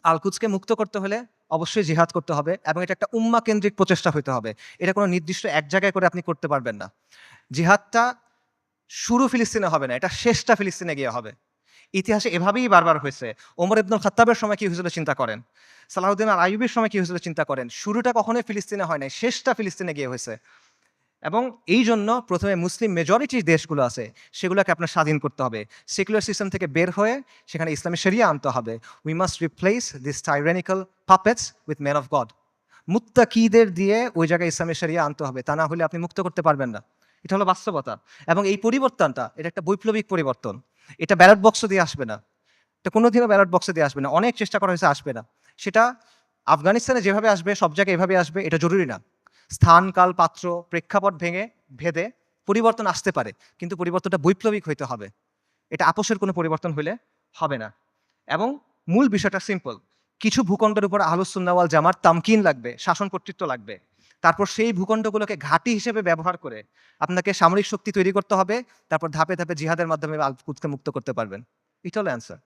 আল কুদসকে মুক্ত করতে হলে অবশ্যই জিহাদ করতে হবে এবং এটা একটা উম্মা কেন্দ্রিক প্রচেষ্টা হইতে হবে। এটা কোনো নির্দিষ্ট এক জায়গায় করে আপনি করতে পারবেন না। জিহাদটা শুরু ফিলিস্তিনে হবে না, এটা শেষটা ফিলিস্তিনে গিয়ে হবে। ইতিহাসে এভাবেই বারবার হয়েছে। ওমর ইবনুল খাত্তাবের সময় কি হয়েছিল চিন্তা করেন। সালাহউদ্দিন আল আইয়ুবের সময় কি হয়েছিল চিন্তা করেন। শুরুটা কখনোই ফিলিস্তিনে হয় নাই, শেষটা ফিলিস্তিনে গিয়ে হয়েছে। এবং এই জন্য প্রথমে মুসলিম মেজরিটি দেশগুলো আছে সেগুলোকে আপনার স্বাধীন করতে হবে। সেকুলার সিস্টেম থেকে বের হয়ে সেখানে ইসলামী শরিয়া আনতে হবে। We must replace this tyrannical puppets with man of God. মুত্তাকিদের দিয়ে ওই জায়গায় ইসলামী শরিয়া আনতে হবে, তা না হলে আপনি মুক্ত করতে পারবেন না। এটা হলো বাস্তবতা। এবং এই পরিবর্তনটা এটা একটা বৈপ্লবিক পরিবর্তন। এটা ব্যালট বক্স দিয়ে আসবে না, এটা কোনোদিনও ব্যালট বক্সে দিয়ে আসবে না। অনেক চেষ্টা করা হয়েছে, আসবে না। সেটা আফগানিস্তানে যেভাবে আসবে, সব জায়গায় এভাবে আসবে, এটা জরুরি না। স্থান, কাল, পাত্র, প্রেক্ষাপট ভেদে পরিবর্তন আসতে পারে, কিন্তু পরিবর্তনটা বৈপ্লবিক হইতে হবে। এটা আপোষের কোনো পরিবর্তন হইলে হবে না। এবং মূল বিষয়টা সিম্পল। কিছু ভূখণ্ডের উপর আহলুস সুন্নাহ ওয়াল জামাত তামকিন লাগবে, শাসন কর্তৃত্ব লাগবে। তারপর সেই ভূখণ্ডগুলোকে ঘাঁটি হিসেবে ব্যবহার করে আপনাকে সামরিক শক্তি তৈরি করতে হবে। তারপর ধাপে ধাপে জিহাদের মাধ্যমে আল কুদসকে মুক্ত করতে পারবেন। এটা হলো অ্যান্সার।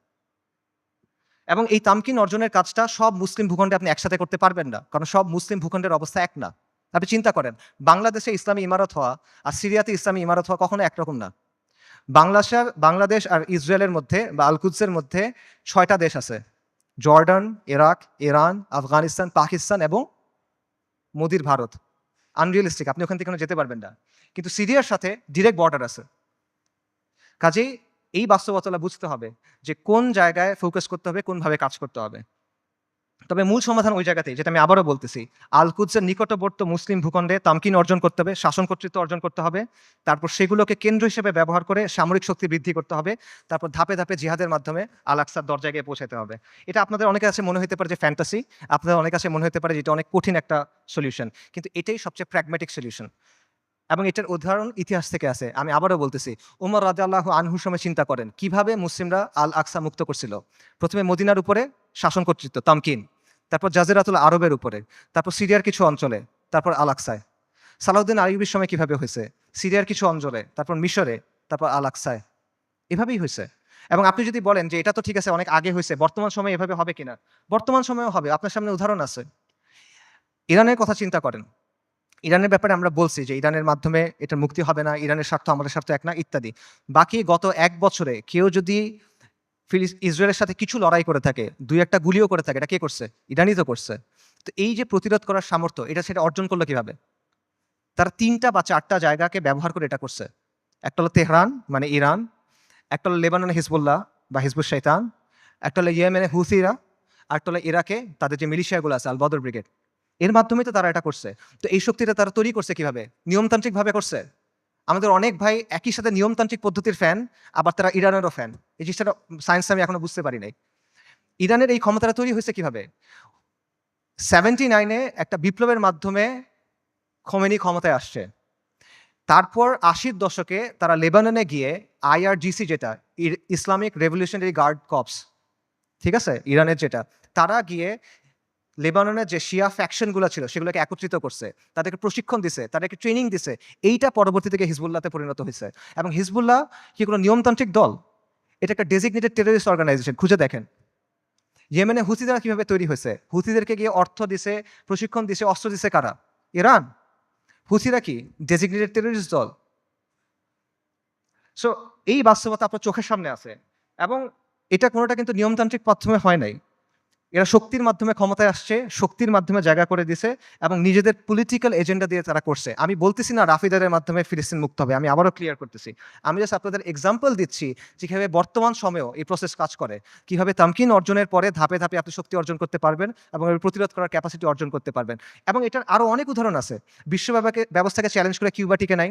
এবং এই তামকিন অর্জনের কাজটা সব মুসলিম ভূখণ্ডে আপনি একসাথে করতে পারবেন না, কারণ সব মুসলিম ভূখণ্ডের অবস্থা এক না। আপনি চিন্তা করেন, বাংলাদেশে ইসলামী ইমারত হওয়া আর সিরিয়াতে ইসলামী ইমারত হওয়া কখনো একরকম না। বাংলাদেশ আর ইসরায়েলের মধ্যে বা আল কুদসের মধ্যে 6টা দেশ আছে: Jordan, Iraq, Iran, Afghanistan, Pakistan এবং মোদির ভারত। আনরিয়েলিস্টিক, আপনি ওখান থেকে কোনো যেতে পারবেন না। কিন্তু সিরিয়ার সাথে ডিরেক্ট বর্ডার আছে। কাজেই এই বাস্তবতা বুঝতে হবে যে কোন জায়গায় ফোকাস করতে হবে, কোনভাবে কাজ করতে হবে। তবে মূল সমাধান ওই জায়গাতেই, যেটা আমি আবারও বলতেছি, আল কুদসের নিকটবর্তী মুসলিম ভূখণ্ডে তামকিন অর্জন করতে হবে, শাসন কর্তৃত্ব অর্জন করতে হবে। তারপর সেগুলোকে কেন্দ্র হিসেবে ব্যবহার করে সামরিক শক্তি বৃদ্ধি করতে হবে। তারপর ধাপে ধাপে জিহাদের মাধ্যমে আল আকসার দরজায় গিয়ে পৌঁছাতে হবে। এটা আপনাদের অনেকের কাছে মনে হতে পারে যে ফ্যান্টাসি, আপনাদের অনেকের কাছে মনে হতে পারে যে এটা অনেক কঠিন একটা সলিউশন, কিন্তু এটাই সবচেয়ে প্র্যাগম্যাটিক সলিউশন। এবং এটার উদাহরণ ইতিহাস থেকে আছে। আমি আবারও বলতেছি, ওমর রাদিয়াল্লাহু আনহুর সময় চিন্তা করেন কিভাবে মুসলিমরা আল আকসা মুক্ত করছিল। প্রথমে মদিনার উপরে শাসন কর্তৃত্ব, তামকিন, তারপর জাজিরাতুল আরবের উপরে, তারপর সিরিয়ার কিছু অঞ্চলে, তারপর আল আকসায়। সালাউদ্দিন আইয়ুবীর সময় কিভাবে হয়েছে, সিরিয়ার কিছু অঞ্চলে, তারপর মিশরে, তারপর আল আকসায়। এভাবেই হয়েছে। এবং আপনি যদি বলেন যে এটা তো ঠিক আছে, অনেক আগে হয়েছে, বর্তমান সময়ে এভাবে হবে কিনা, বর্তমান সময়েও হবে। আপনার সামনে উদাহরণ আছে। ইরানের কথা চিন্তা করেন। ইরানের ব্যাপারে আমরা বলছি যে ইরানের মাধ্যমে এটা মুক্তি হবে না, ইরানের স্বার্থ আমাদের স্বার্থ এক না, ইত্যাদি। বাকি গত 1 বছরে কেউ যদি ইসরায়েলের সাথে কিছু লড়াই করে থাকে, 2-1টা গুলিও করে থাকে, এটা কে করছে? ইরানই তো করছে। তো এই যে প্রতিরোধ করার সামর্থ্য, এটা সেটা অর্জন করলো কিভাবে? তারা 3টা বা 4টা জায়গাকে ব্যবহার করে এটা করছে। একটা হলো তেহরান মানে ইরান, একটা হলো লেবাননে হিজবুল্লাহ বা হিজবুল শয়তান, একটা হলো ইয়েমেনে হুথিরা, আর একটা হলো ইরাকে তাদের যে মিলিশিয়াগুলো আছে আল বদর ব্রিগেড। এর মাধ্যমে তো তারা এটা করছে। তো এই শক্তিটা তারা তৈরি করছে কিভাবে? নিয়মতান্ত্রিকভাবে করছে। আমাদের অনেক ভাই একই সাথে নিয়মতান্ত্রিক পদ্ধতির ফ্যান, আবার তারা ইরানেরও ফ্যান। এই জিনিসটা সায়েন্স আমি এখনো বুঝতে পারি নাই। ইরানের এই ক্ষমতাটা তৈরি হয়েছে কিভাবে? 79-এ একটা বিপ্লবের মাধ্যমে খোমেনি ক্ষমতায় আসছে। তারপর 80-র দশকে তারা লেবাননে গিয়ে আইআরজিসি, যেটা ইসলামিক রেভলিউশনারি গার্ড কর্পস, ঠিক আছে, ইরানের যেটা, তারা গিয়ে লেবাননের যে শিয়া ফ্যাকশনগুলো ছিল সেগুলোকে একত্রিত করছে, তাদেরকে প্রশিক্ষণ দিছে, তাদেরকে ট্রেনিং দিছে। এইটা পরবর্তী থেকে হিজবুল্লাহতে পরিণত হয়েছে। এবং হিজবুল্লাহ কি কোনো নিয়মতান্ত্রিক দল? এটা একটা ডেজিগনেটেড টেররিস্ট অর্গানাইজেশন। খুঁজে দেখেন ইয়েমেনে হুথিরা কিভাবে তৈরি হয়েছে। হুথিদেরকে গিয়ে অর্থ দিছে, প্রশিক্ষণ দিছে, অস্ত্র দিছে কারা? ইরান। হুথিরা কি ডেজিগনেটেড টেররিস্ট দল? সো এই বাস্তবতা আপনার চোখের সামনে আছে, এবং এটা কোনোটা কিন্তু নিয়মতান্ত্রিক মাধ্যমে হয় নাই। এরা শক্তির মাধ্যমে ক্ষমতায় আসছে, শক্তির মাধ্যমে জায়গা করে দিছে, এবং নিজেদের পলিটিক্যাল এজেন্ডা দিয়ে তারা করছে। আমি বলতেছি না রাফিদারের মাধ্যমে ফিলিস্তিন মুক্ত হবে, আমি আবারও ক্লিয়ার করতেছি। আমি জাস্ট আপনাদের এক্সাম্পল দিচ্ছি যে কীভাবে বর্তমান সময়েও এই প্রসেস কাজ করে, কীভাবে তামকিন অর্জনের পরে ধাপে ধাপে আপনি শক্তি অর্জন করতে পারবেন এবং এর প্রতিরোধ করার ক্যাপাসিটি অর্জন করতে পারবেন। এবং এটার আরও অনেক উদাহরণ আছে। বিশ্ব ব্যবস্থাকে চ্যালেঞ্জ করে কিউবা টিকে নাই,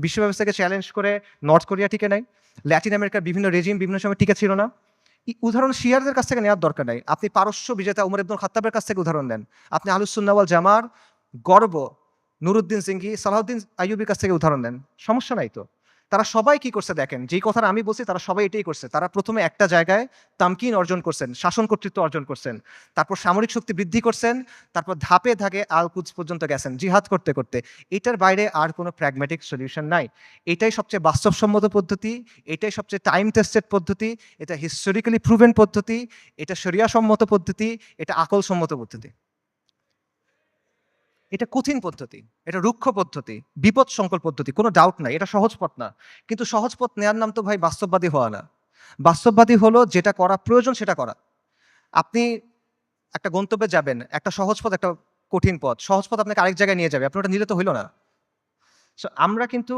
বিশ্ব ব্যবস্থাকে চ্যালেঞ্জ করে নর্থ কোরিয়া টিকে নাই, ল্যাটিন আমেরিকার বিভিন্ন রেজিম বিভিন্ন সময় টিকে ছিল না। উদাহরণ শিয়ারদের কাছ থেকে নেওয়ার দরকার নাই, আপনি পারস্য বিজেতা উমর ইবনুল খাত্তাবের কাছ থেকে উদাহরণ নেন, আপনি আহলুস সুন্নাহ ওয়াল জামার গর্ব নুরুদ্দিন সিংহি, সালাউদ্দিন আইয়ুবির কাছ থেকে উদাহরণ নেন, সমস্যা নাই তো। তারা সবাই কি করছে দেখেন, যেই কথাটা আমি বলছি তারা সবাই এটাই করছে। তারা প্রথমে একটা জায়গায় তামকিন অর্জন করছেন, শাসন কর্তৃত্ব অর্জন করছেন, তারপর সামরিক শক্তি বৃদ্ধি করছেন, তারপর ধাপে ধাপে আল কুদস পর্যন্ত গেছেন জিহাদ করতে করতে। এটার বাইরে আর কোনো প্র্যাগম্যাটিক সলিউশন নাই। এটাই সবচেয়ে বাস্তবসম্মত পদ্ধতি, এটাই সবচেয়ে টাইম টেস্টেড পদ্ধতি, এটা হিস্টোরিক্যালি প্রুভেন পদ্ধতি, এটা শরিয়া সম্মত পদ্ধতি, এটা আকল সম্মত পদ্ধতি। এটা কঠিন পদ্ধতি, এটা রুক্ষ পদ্ধতি, বিপদ সংকুল পদ্ধতি, কোনো ডাউট নাই, এটা সহজ পথ না। কিন্তু সহজ পথ নেওয়ার নাম তো ভাই বাস্তববাদী হওয়া না। বাস্তববাদী হলো যেটা করা প্রয়োজন সেটা করা। আপনি একটা গন্তব্যে যাবেন, একটা সহজ পথ, একটা কঠিন পথ। সহজ পথ আপনাকে আরেক জায়গায় নিয়ে যাবে, আপনি ওটা নিলে তো হইল না। সো আমরা কিন্তু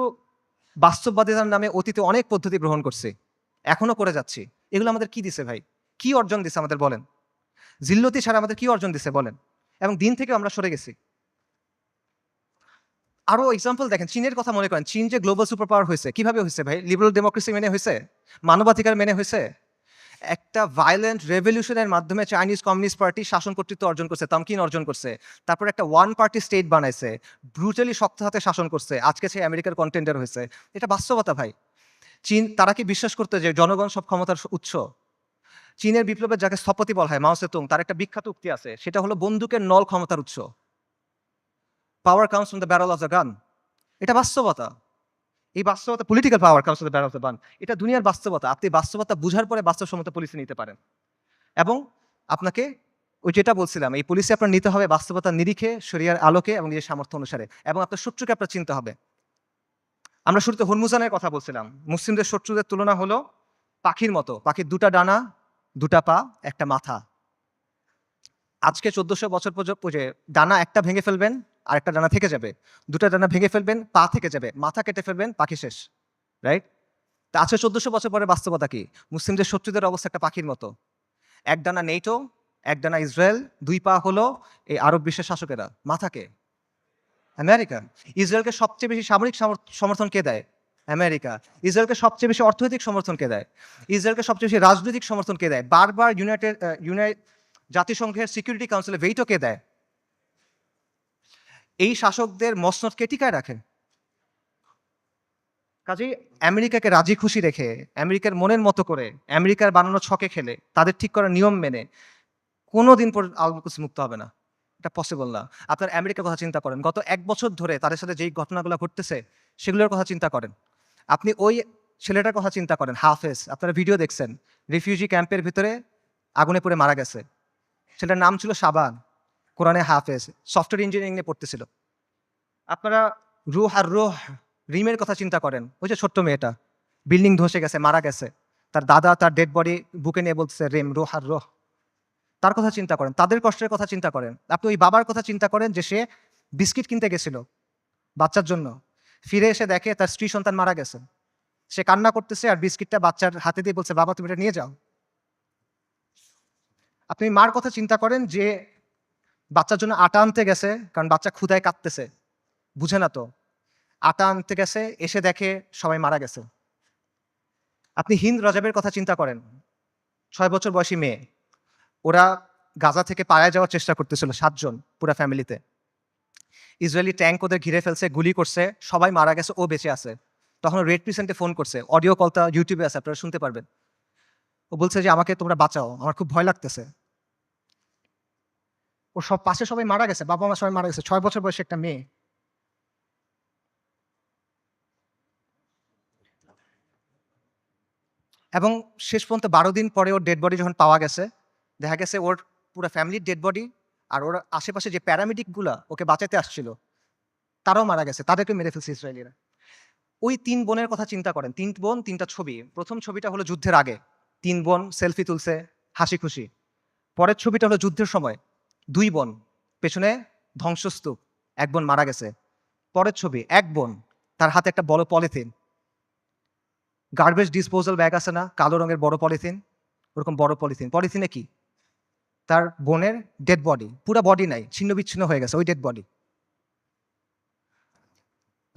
বাস্তববাদিতার নামে অতীতে অনেক পদ্ধতি গ্রহণ করছি, এখনো করে যাচ্ছি। এগুলো আমাদের কি দিছে ভাই? কি অর্জন দিছে আমাদের বলেন? জিল্লতি ছাড়া আমাদের কি অর্জন দিছে বলেন? এবং দিন থেকে আমরা সরে গেছি। আরো এক্সাম্পল দেখেন, চীনের কথা মনে করেন। চীন যে গ্লোবাল সুপার পাওয়ার হয়েছে, কিভাবে হয়েছে ভাই? লিবারাল ডেমোক্রেসি মেনে হয়েছে? মানবাধিকার মেনে হয়েছে? একটা ভায়োলেন্ট রেভলিউশনের মাধ্যমে চাইনিজ কমিউনিস্ট পার্টি শাসন কর্তৃত্ব অর্জন করছে, তামকিন অর্জন করছে। তারপর একটা ওয়ান পার্টি স্টেট বানাইছে, ব্রুটালি শক্ত হাতে শাসন করছে, আজকে সে আমেরিকার কন্টেন্ডার হয়েছে। এটা বাস্তবতা ভাই। চীন, তারা কি বিশ্বাস করতে যে জনগণ সব ক্ষমতার উৎস? চীনের বিপ্লবের যাকে স্থপতি বলা হয় মাও সেতুং, তার একটা বিখ্যাত উক্তি আছে, সেটা হলো বন্দুকের নল ক্ষমতার উৎস। পাওয়ার comes from the barrel of the gun. এটা বাস্তবতা। এই বাস্তবতা, political power comes from the barrel of the gun. এটা দুনিয়ার বাস্তবতা। আপনি বাস্তবতা বুঝার পরে বাস্তবসম্মত পলিসি নিতে পারেন। এবং আপনাকে ওই যেটা বলছিলাম, এই পলিসি আপনার নিতে হবে বাস্তবতার নিরিখে, শরিয়ার আলোকে এবং নিজের সামর্থ্য অনুসারে, এবং আপনার শত্রুকে আপনার চিনতে হবে। আমরা শুরুতে হরমুজানের কথা বলছিলাম। মুসলিমদের শত্রুদের তুলনা হলো পাখির মতো। পাখির দুটা ডানা, দুটা পা, একটা মাথা। আজকে 1400 বছর পর্যন্ত ডানা একটা ভেঙে ফেলবেন, আর একটা ডানা থেকে যাবে। দুটা ডানা ভেঙে ফেলবেন, পা থেকে যাবে। মাথা কেটে ফেলবেন, পাখি শেষ। রাইট? তা আজকে 1400 বছর পরে বাস্তবতা কি? মুসলিমদের শত্রুদের অবস্থা একটা পাখির মতো। এক ডানা নেটো, এক ডানা ইসরায়েল, দুই পা হলো এই আরব বিশ্বের শাসকেরা। মাথাকে আমেরিকা। ইসরায়েলকে সবচেয়ে বেশি সামরিক সমর্থন কে দেয়? আমেরিকা। ইসরায়েলকে সবচেয়ে বেশি অর্থনৈতিক সমর্থন কে দেয়? ইসরায়েলকে সবচেয়ে বেশি রাজনৈতিক সমর্থন কে দেয়? বারবার জাতিসংঘের সিকিউরিটি কাউন্সিলে ভেটো কে দেয়? এই শাসকদের মসনদ কে টিকায় রাখে? কাজেই আমেরিকাকে রাজি খুশি রেখে, আমেরিকার মনের মতো করে, আমেরিকার বানানো ছকে খেলে, তাদের ঠিক করা নিয়ম মেনে কোনোদিন পর আল কুদস মুক্ত হবে না। এটা পসিবল না। আপনার আমেরিকার কথা চিন্তা করেন। গত ১ বছর ধরে তাদের সাথে যেই ঘটনাগুলো ঘটতেছে, সেগুলোর কথা চিন্তা করেন। আপনি ওই ছেলেটার কথা চিন্তা করেন, হাফেজ। আপনারা ভিডিও দেখছেন। রিফিউজি ক্যাম্পের ভিতরে আগুনে পুড়ে মারা গেছে। ছেলেটার নাম ছিল শাবান, কোরআনে হাফেজ, সফটওয়্যার ইঞ্জিনিয়ারিং নিয়ে পড়তেছিল। আপনারা রুহ আর রুহ রিমের কথা চিন্তা করেন। ওই যে ছোট্ট মেয়েটা, বিল্ডিং ধসে গেছে, মারা গেছে। তার দাদা তার ডেড বডি বুকে নিয়ে বলতেছে রিম, রুহ আর রুহ। তার কথা চিন্তা করেন, তাদের কষ্টের কথা চিন্তা করেন। আপনি ওই বাবার কথা চিন্তা করেন যে সে বিস্কিট কিনতে গেছিল বাচ্চার জন্য, ফিরে এসে দেখে তার স্ত্রী সন্তান মারা গেছে। সে কান্না করতেছে আর বিস্কিটটা বাচ্চার হাতে দিয়ে বলছে, বাবা তুমি এটা নিয়ে যাও। আপনি মার কথা চিন্তা করেন যে বাচ্চার জন্য আটা আনতে গেছে, কারণ বাচ্চা ক্ষুধায় কাঁদতেছে, বুঝে না তো। আটা আনতে গেছে, এসে দেখে সবাই মারা গেছে। আপনি হিন্দ রাজাবের কথা চিন্তা করেন, 6 বছর বয়সী মেয়ে। ওরা গাজা থেকে পালায় যাওয়ার চেষ্টা করতেছিল 7 জন পুরা ফ্যামিলিতে। ইসরায়েলি ট্যাঙ্ক ওদের ঘিরে ফেলছে, গুলি করছে, সবাই মারা গেছে, ও বেঁচে আছে। তখন রেড ক্রিসেন্টে ফোন করছে, অডিও কলটা ইউটিউবে আছে, আপনারা শুনতে পারবেন। ও বলছে যে আমাকে তোমরা বাঁচাও, আমার খুব ভয় লাগতেছে। ওর সব পাশে সবাই মারা গেছে, বাবা মা সবাই মারা গেছে, 6 বছর বয়সী একটা মেয়ে। এবং শেষ পর্যন্ত 12 দিন পরে ওর ডেড বডি যখন পাওয়া গেছে, দেখা গেছে ওর পুরো ফ্যামিলির ডেড বডি, আর ওর আশেপাশে যে প্যারামেডিকগুলা ওকে বাঁচাতে আসছিল তারাও মারা গেছে, তাদেরকে মেরে ফেলছে ইসরায়েলিরা। ওই ৩ বোনের কথা চিন্তা করেন। ৩ বোন ৩ টা ছবি। ১ম ছবিটা হলো যুদ্ধের আগে। ৩ বোন সেলফি তুলছে, হাসি খুশি। পরের ছবিটা হলো যুদ্ধের সময়। ২ বোন, পেছনে ধ্বংসস্তূপ। ১ বোন মারা গেছে। পরের ছবি ১ বোন, তার হাতে একটা বড় পলিথিন। গার্বেজ ডিসপোজাল ব্যাগ আছে না? কালো রঙের বড় পলিথিন। ওরকম বড় পলিথিন। পলিথিনে কি? তার বোনের ডেড বডি। পুরা বডি নাই, ছিন্ন-বিচ্ছিন্ন হয়ে গেছে ওই ডেড বডি।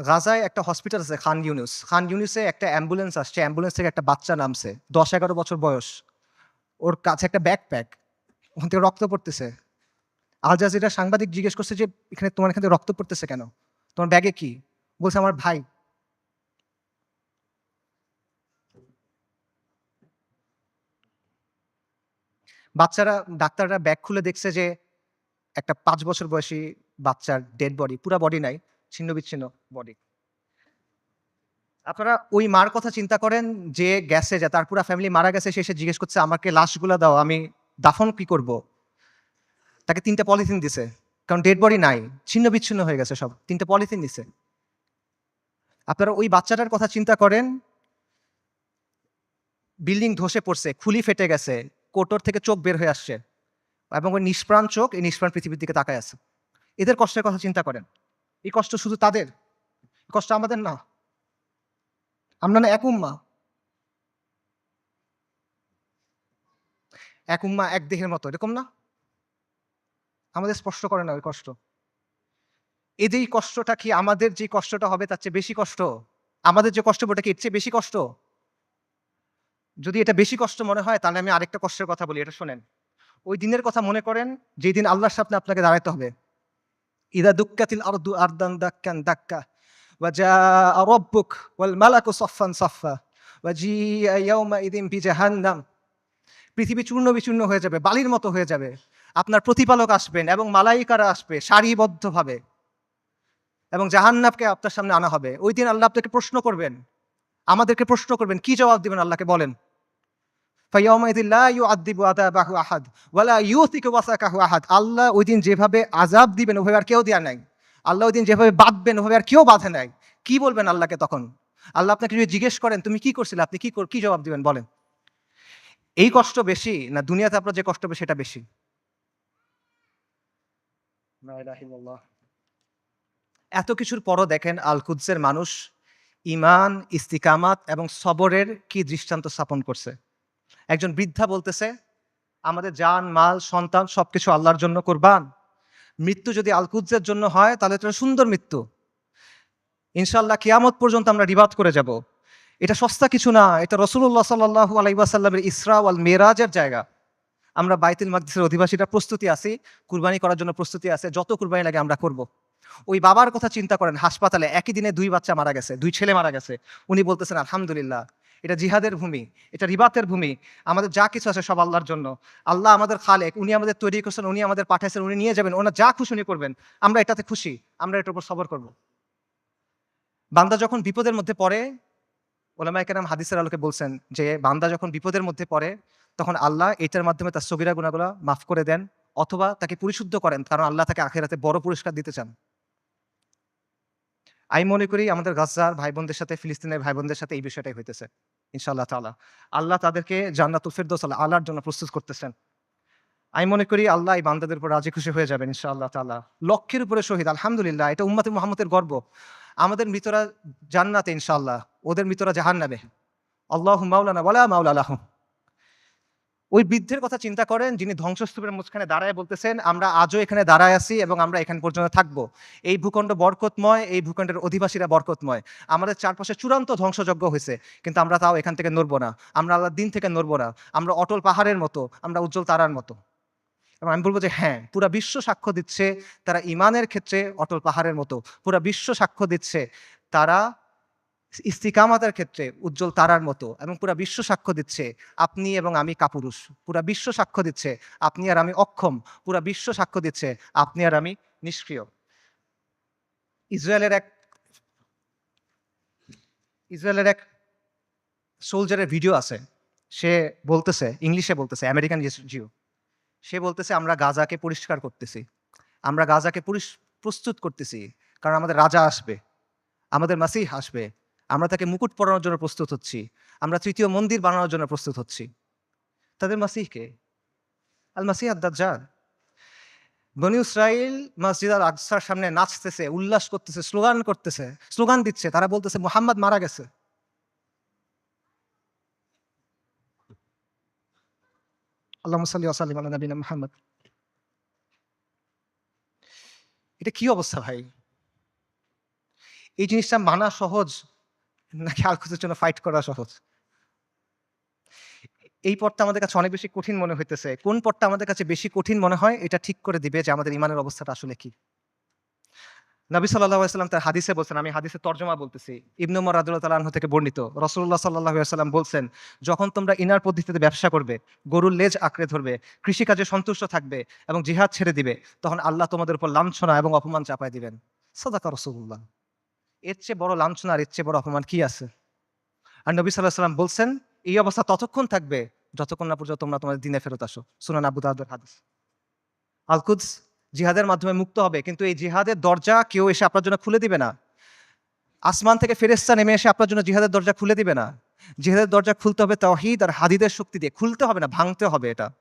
গাজায় একটা হসপিটাল আছে খান ইউনুস। খান ইউনুসে একটা অ্যাম্বুলেন্স আসছে। অ্যাম্বুলেন্স থেকে একটা বাচ্চা নামছে। ১০-১১ বছর বয়স। ওর কাছে একটা ব্যাকপ্যাক। ওখান থেকে রক্ত পড়তেছে। আল জাজিরা সাংবাদিক জিজ্ঞেস করছে যে, তোমার এখান থেকে রক্ত পড়তেছে কেন? তোমার ব্যাগে কি? বলছে, আমার ভাই। ডাক্তাররা ব্যাগ খুলে দেখছে যে একটা ৫ বছর বয়সী বাচ্চার ডেড বডি, পুরা বডি নাই, ছিন্ন-বিচ্ছিন্ন বডি। আপনারা ওই মার কথা চিন্তা করেন যে গেছে, যে তার পুরা ফ্যামিলি মারা গেছে, সে এসে জিজ্ঞেস করছে, আমাকে লাশগুলা দাও, আমি দাফন কি করব? তাকে ৩ টা পলিথিন দিছে। কারণ ডেড বডি নাই, ছিন্ন-বিচ্ছিন্ন হয়ে গেছে সব। ৩ টা পলিথিন দিছে। আপনারা ওই বাচ্চাটার কথা চিন্তা করেন, বিল্ডিং ধসে পড়ছে, খুলি ফেটে গেছে, কোটর থেকে চোখ বের হয়ে আসছে এবং ওই নিষ্প্রাণ চোখ, এই নিষ্প্রাণ পৃথিবীর দিকে তাকায় আছে। এদের কষ্টের কথা চিন্তা করেন। এই কষ্ট শুধু তাদের, এই কষ্ট আমাদের না। আমরা না এক উম্মাহ। এক উম্মাহ, এক দেহের মতো, এরকম না? আমাদের স্পর্শ করে না ওই কষ্ট। এই যে এই কষ্টটা কি আমাদের যে কষ্টটা হবে তার চেয়ে বেশি কষ্ট? আমাদের যে কষ্ট ওটা কি এর চেয়ে বেশি কষ্ট? যদি এটা বেশি কষ্ট মনে হয় তাহলে আমি আরেকটা কষ্টের কথা বলি, এটা শোনেন। ওই দিনের কথা মনে করেন যেই দিন আল্লাহর সামনে আপনাকে দাঁড়াতে হবে। ইদা দুক্কাতিল আরদু আরদান দাক্কান দাক্কা ওয়া জাআ রাব্বুক ওয়াল মালাকু সাফফান সাফফা ওয়া জিআ ইয়াওমাইযিন বিজাহান্নাম। পৃথিবী চূর্ণ-বিচূর্ণ হয়ে যাবে, বালির মতো হয়ে যাবে। আপনার প্রতিপালক আসবেন এবং মালাইকারা আসবে সারিবদ্ধভাবে এবং জাহান্নামকে আপনার সামনে আনা হবে। ওই দিন আল্লাহ আপনাকে প্রশ্ন করবেন, আমাদেরকে প্রশ্ন করবেন। কি জবাব দিবেন আল্লাহকে বলেন? ফাইয়াউমাইযিন লা ইউআযযিবু আযাবাহু আহাদ ওয়া লা ইউথিকু ওয়াসাকাহু আহাদ। আল্লাহ ওই দিন যেভাবে আযাব দিবেন ওভাবে আর কেউ দেয়া নাই। আল্লাহ ওই দিন যেভাবে বাঁধবেন ওভাবে আর কেউ বাঁধে নাই। কি বলবেন আল্লাহকে তখন? আল্লাহ আপনাকে যদি জিজ্ঞেস করেন তুমি কি করছিলে, আপনি কি জবাব দিবেন বলেন? এই কষ্ট বেশি না দুনিয়াতে আপনার যে কষ্ট হবে সেটা বেশি? লা ইলাহা ইল্লাল্লাহ। এত কিছুর পরও দেখেন আল কুদসের মানুষ ঈমান, ইস্তিকামাত এবং সবরের কি দৃষ্টান্ত স্থাপন করছে। একজন বৃদ্ধা বলতেছে, আমাদের জান, মাল, সন্তান সবকিছু আল্লাহর জন্য কুরবান। মৃত্যু যদি আল কুদসের জন্য হয় তাহলে এটা সুন্দর মৃত্যু। ইনশাআল্লাহ কিয়ামত পর্যন্ত আমরা রিবাদ করে যাব। এটা সস্তা কিছু না, এটা রাসূলুল্লাহ সাল্লাল্লাহু আলাইহি ওয়াসাল্লামের ইসরা ওয়াল মিরাজের জায়গা। আমরা বাইতুল মাকদিসের অধিবাসীরা প্রস্তুতি আছি, কুরবানি করার জন্য প্রস্তুতি আছে। যত কুরবানি লাগে আমরা করব। ওই বাবার কথা চিন্তা করেন, হাসপাতালে একই দিনে ২ বাচ্চা মারা গেছে, ২ ছেলে মারা গেছে। উনি বলতেছেন আলহামদুলিল্লাহ, এটা জিহাদের ভূমি, এটা রিবাতের ভূমি। আমাদের যা কিছু আছে সব আল্লাহর জন্য। আল্লাহ আমাদের খালেক, উনি আমাদের তৈরি করছেন, উনি আমাদের পাঠাইছেন, উনি নিয়ে যাবেন, ওনার যা খুশি উনি করবেন। আমরা এটাতে খুশি, আমরা এটার উপর সবর করব। বান্দা যখন বিপদের মধ্যে পড়ে, ওলামায়ে কেরাম হাদিসের আলোকে বলছেন যে বান্দা যখন বিপদের মধ্যে পড়ে তখন আল্লাহ এটার মাধ্যমে তার সগীরা গুনাহগুলো মাফ করে দেন অথবা তাকে পরিশুদ্ধ করেন, কারণ আল্লাহ তাকে আখিরাতে বড় পুরস্কার দিতে চান। আমি মনে করি আমাদের গাজ্জার ভাই বোনদের সাথে, ফিলিস্তিনের ভাই বোনদের সাথে এই বিষয়টাই হইতেছে ইনশাআল্লাহ তাআলা। আল্লাহ তাদেরকে জান্নাতুল ফেরদৌস আলার জন্য প্রস্তুত করতেছেন। আমি মনে করি আল্লাহ এই বান্দাদের উপর রাজি খুশি হয়ে যাবেন ইনশাআল্লাহ তাআলা। লক্ষের উপরে শহীদ, আলহামদুলিল্লাহ, এটা উম্মতে মুহাম্মদের গর্ব। আমাদের মৃতরা জান্নাতে ইনশাআল্লাহ, ওদের মৃতরা জাহান্নামে। আল্লাহু মাওলানা ওয়ালা মাওলা লাহুম। ওই বৃদ্ধের কথা চিন্তা করেন যিনি ধ্বংসস্তূপের মাঝখানে দাঁড়ায় বলতেছেন, আমরা আজও এখানে দাঁড়ায় আছি এবং আমরা এখান পর্যন্ত থাকবো। এই ভূখণ্ড বরকতময়, এই ভূখণ্ডের অধিবাসীরা বরকতময়। আমাদের চারপাশে চূড়ান্ত ধ্বংসযজ্ঞ হয়েছে, কিন্তু আমরা তাও এখান থেকে নড়বো না। আমরা আল্লাহর দিন থেকে নড়বো না। আমরা অটল পাহাড়ের মতো, আমরা উজ্জ্বল তারার মতো। এবং আমি বলবো যে হ্যাঁ, পুরা বিশ্ব সাক্ষ্য দিচ্ছে তারা ঈমানের ক্ষেত্রে অটল পাহাড়ের মতো। পুরা বিশ্ব সাক্ষ্য দিচ্ছে তারা ইস্তিকামাতের ক্ষেত্রে উজ্জ্বল তারার মতো, এবং পুরা বিশ্ব সাক্ষ্য দিচ্ছে আপনি এবং আমি কাপুরুষ। পুরা বিশ্ব সাক্ষ্য দিচ্ছে আপনি আর আমি অক্ষম। পুরা বিশ্ব সাক্ষ্য দিচ্ছে আপনি আর আমি নিষ্ক্রিয়। ইসরায়েলের এক ইসরায়েলের এক সোলজারের ভিডিও আছে। সে বলতেছে, ইংলিশে বলতেছে, আমেরিকান জিও। সে বলতেছে আমরা গাজাকে পরিষ্কার করতেছি, আমরা গাজাকে প্রস্তুত করতেছি, কারণ আমাদের রাজা আসবে, আমাদের মাসিহ আসবে, আমরা তাকে মুকুট পরানোর জন্য প্রস্তুত হচ্ছি, আমরা তৃতীয় মন্দির বানানোর জন্য প্রস্তুত হচ্ছি। তাদের মাসিহকে আল মাসিহ আদ-দাজ্জাল। বনী ইসরাইল মসজিদ আল আকসার সামনে নাচতেছে, উল্লাস করতেছে, স্লোগান দিচ্ছে, তারা বলতেছে মুহাম্মদ মারা গেছে। আল্লাহুম্মা সাল্লি ওয়া সাল্লিম আলা নবিয়িনা মুহাম্মদ। এটা কি অবস্থা ভাই? এই জিনিসটা মানা সহজ নাকি আল-কুদসের জন্য ফাইট করা সহজ? এই পথটা আমাদের কাছে অনেক বেশি কঠিন মনে হইতেছে। কোন পথটা আমাদের কাছে বেশি কঠিন মনে হয় এটা ঠিক করে দিবে যে আমাদের ঈমানের অবস্থাটা আসলে কি। নবী সাল্লাল্লাহু আলাইহি ওয়াসাল্লাম তার হাদিসে বলছেন, আমি হাদিসের তর্জমা বলতেছি। ইবনে উমর রাদিয়াল্লাহু তাআলা আনহু থেকে বর্ণিত। রাসূলুল্লাহ সাল্লাল্লাহু আলাইহি ওয়াসাল্লাম বলছেন, যখন তোমরা ইনার পদ্ধতিতে ব্যবসা করবে, গরুর লেজ আঁকড়ে ধরবে, কৃষিকাজে সন্তুষ্ট থাকবে এবং জিহাদ ছেড়ে দিবে, তখন আল্লাহ তোমাদের উপর লাঞ্ছনা এবং অপমান চাপায় দিবেন। সাদাকা রাসূলুল্লাহ। এর চেয়ে বড় লাঞ্ছনা আর এর চেয়ে বড় অপমান কি আছে? আর নবী সাল্লাল্লাহু আলাইহি ওয়াসাল্লাম বলছেন, এই অবস্থা ততক্ষণ থাকবে যতক্ষণ না পর্যন্ত তোমরা তোমাদের দ্বীনে ফেরত আসো। সুনান আবু দাউদের হাদিস। আল-কুদস জিহাদের মাধ্যমে মুক্ত হবে, কিন্তু এই জিহাদের দরজা কেউ এসে আপনার জন্য খুলে দিবে না। আসমান থেকে ফেরেশতা নেমে এসে আপনার জন্য জিহাদের দরজা খুলে দিবে না। জিহাদের দরজা খুলতে হবে তাওহীদ আর হাদিদের শক্তি দিয়ে। খুলতে হবে না, ভাঙতে হবে এটা।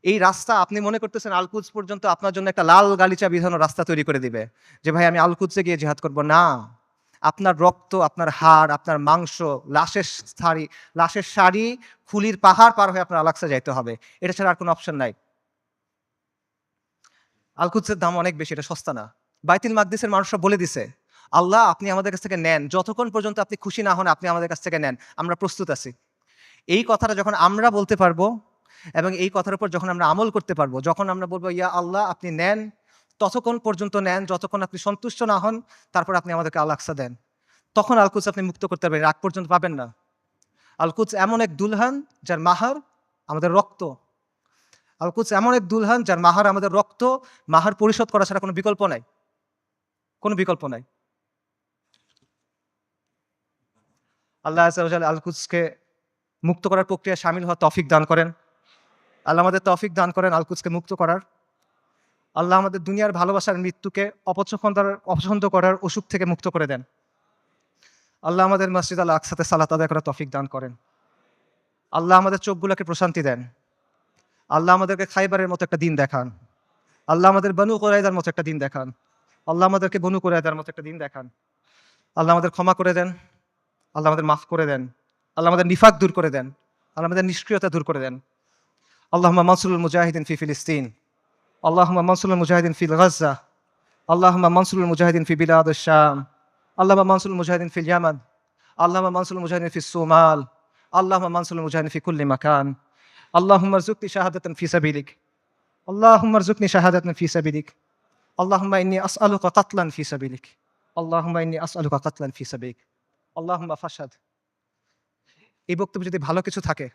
এই রাস্তা আপনি মনে করতেছেন আল-কুদস পর্যন্ত আপনার জন্য একটা লাল গালিচা বিধানো রাস্তা তৈরি করে দিবে। যে ভাই আমি আল-কুদসে গিয়ে জিহাদ করব না। আপনার রক্ত, আপনার হাড়, আপনার মাংস, লাশের শাড়ি, খুলির পাহাড় পার হয়ে আপনার আল-আকসা যাইতে হবে। এটা ছাড়া আর কোনো অপশন নাই। আল-কুদসের দাম অনেক বেশি, এটা সস্তা না। বাইতুল মাকদিসের মানুষরা বলে দিছে, আল্লাহ আপনি আমাদের কাছ থেকে নেন, যতক্ষণ পর্যন্ত আপনি খুশি না হন আপনি আমাদের কাছ থেকে নেন, আমরা প্রস্তুত আছি। এই কথাটা যখন আমরা বলতে পারবো এবং এই কথার উপর যখন আমরা আমল করতে পারবো, যখন আমরা বলবো ইয়া আল্লাহ আপনি নেন, ততক্ষণ পর্যন্ত নেন যতক্ষণ আপনি সন্তুষ্ট না হন, তারপর আপনি আমাদেরকে আল-আকসা দেন, তখন আল-কুদস আপনি মুক্ত করতে পারবেন, আগ পর্যন্ত পাবেন না। আল-কুদস এমন এক দুলহান যার মাহার আমাদের রক্ত। আল-কুদস এমন এক দুলহান যার মাহার আমাদের রক্ত, মাহার পরিশোধ করা ছাড়া কোনো বিকল্প নাই, কোনো বিকল্প নাই। আল্লাহ আযজা ওয়া জাল্লা আল-কুদসকে মুক্ত করার প্রক্রিয়ায় শামিল হওয়ার তৌফিক দান করেন। আল্লাহ আমাদের তৌফিক দান করেন আল-কুদসকে মুক্ত করার। আল্লাহ আমাদের দুনিয়ার ভালোবাসার মৃত্যুকে অপছন্দ করার অসুখ থেকে মুক্ত করে দেন। আল্লাহ আমাদের মসজিদ আল আকসাতে সালাত আদায় করার তৌফিক দান করেন। আল্লাহ আমাদের চোখগুলোকে প্রশান্তি দেন। আল্লাহ আমাদেরকে খাইবারের মতো একটা দিন দেখান। আল্লাহ আমাদের বনু কুরাইযার মতো একটা দিন দেখান। আল্লাহ আমাদেরকে বনু কুরাইযার মতো একটা দিন দেখান। আল্লাহ আমাদের ক্ষমা করে দেন। আল্লাহ আমাদের মাফ করে দেন। আল্লাহ আমাদের নিফাক দূর করে দেন। আল্লাহ আমাদের নিষ্ক্রিয়তা দূর করে দেন। আল্লাহুম্মা মানসুরুল মুজাহিদিন ফি ফিলিস্তিন। আল্লাহুম্মা মানসুরুল মুজাহিদিন ফি গাজ্জা। আল্লাহুম্মা মানসুরুল মুজাহিদিন ফি বিলাদিশ শাম। আল্লাহুম্মা মানসুরুল মুজাহিদিন ফিল ইয়ামান। আল্লাহুম্মা মানসুরুল মুজাহিদিন ফিস সোমাল। আল্লাহুম্মা মানসুরুল মুজাহিদিন ফি কুল্লি মাকান। আল্লাহুম্মা রযুকনি শাহাদাতান ফি সাবিলিক। আল্লাহুম্মা রযুকনি শাহাদাতান ফি সাবিলিক। আল্লাহুম্মা ইন্নী আসআলুকা কাতলান ফি সাবিলিক। আল্লাহুম্মা ইন্নী আসআলুকা কাতলান ফি সাবিলিক। আল্লাহুম্মা ফাশহাদ। এই বক্তব্যে যদি ভালো কিছু থাকে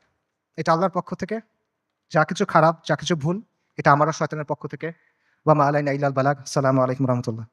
এটা আল্লাহর পক্ষ থেকে, যা কিছু খারাপ, যা কিছু ভুল এটা আমার আর শয়তানের পক্ষ থেকে। ওয়া মা আলাইনা ইল্লাল বালাগ। আসসালামু আলাইকুম ওয়া রাহমাতুল্লাহ।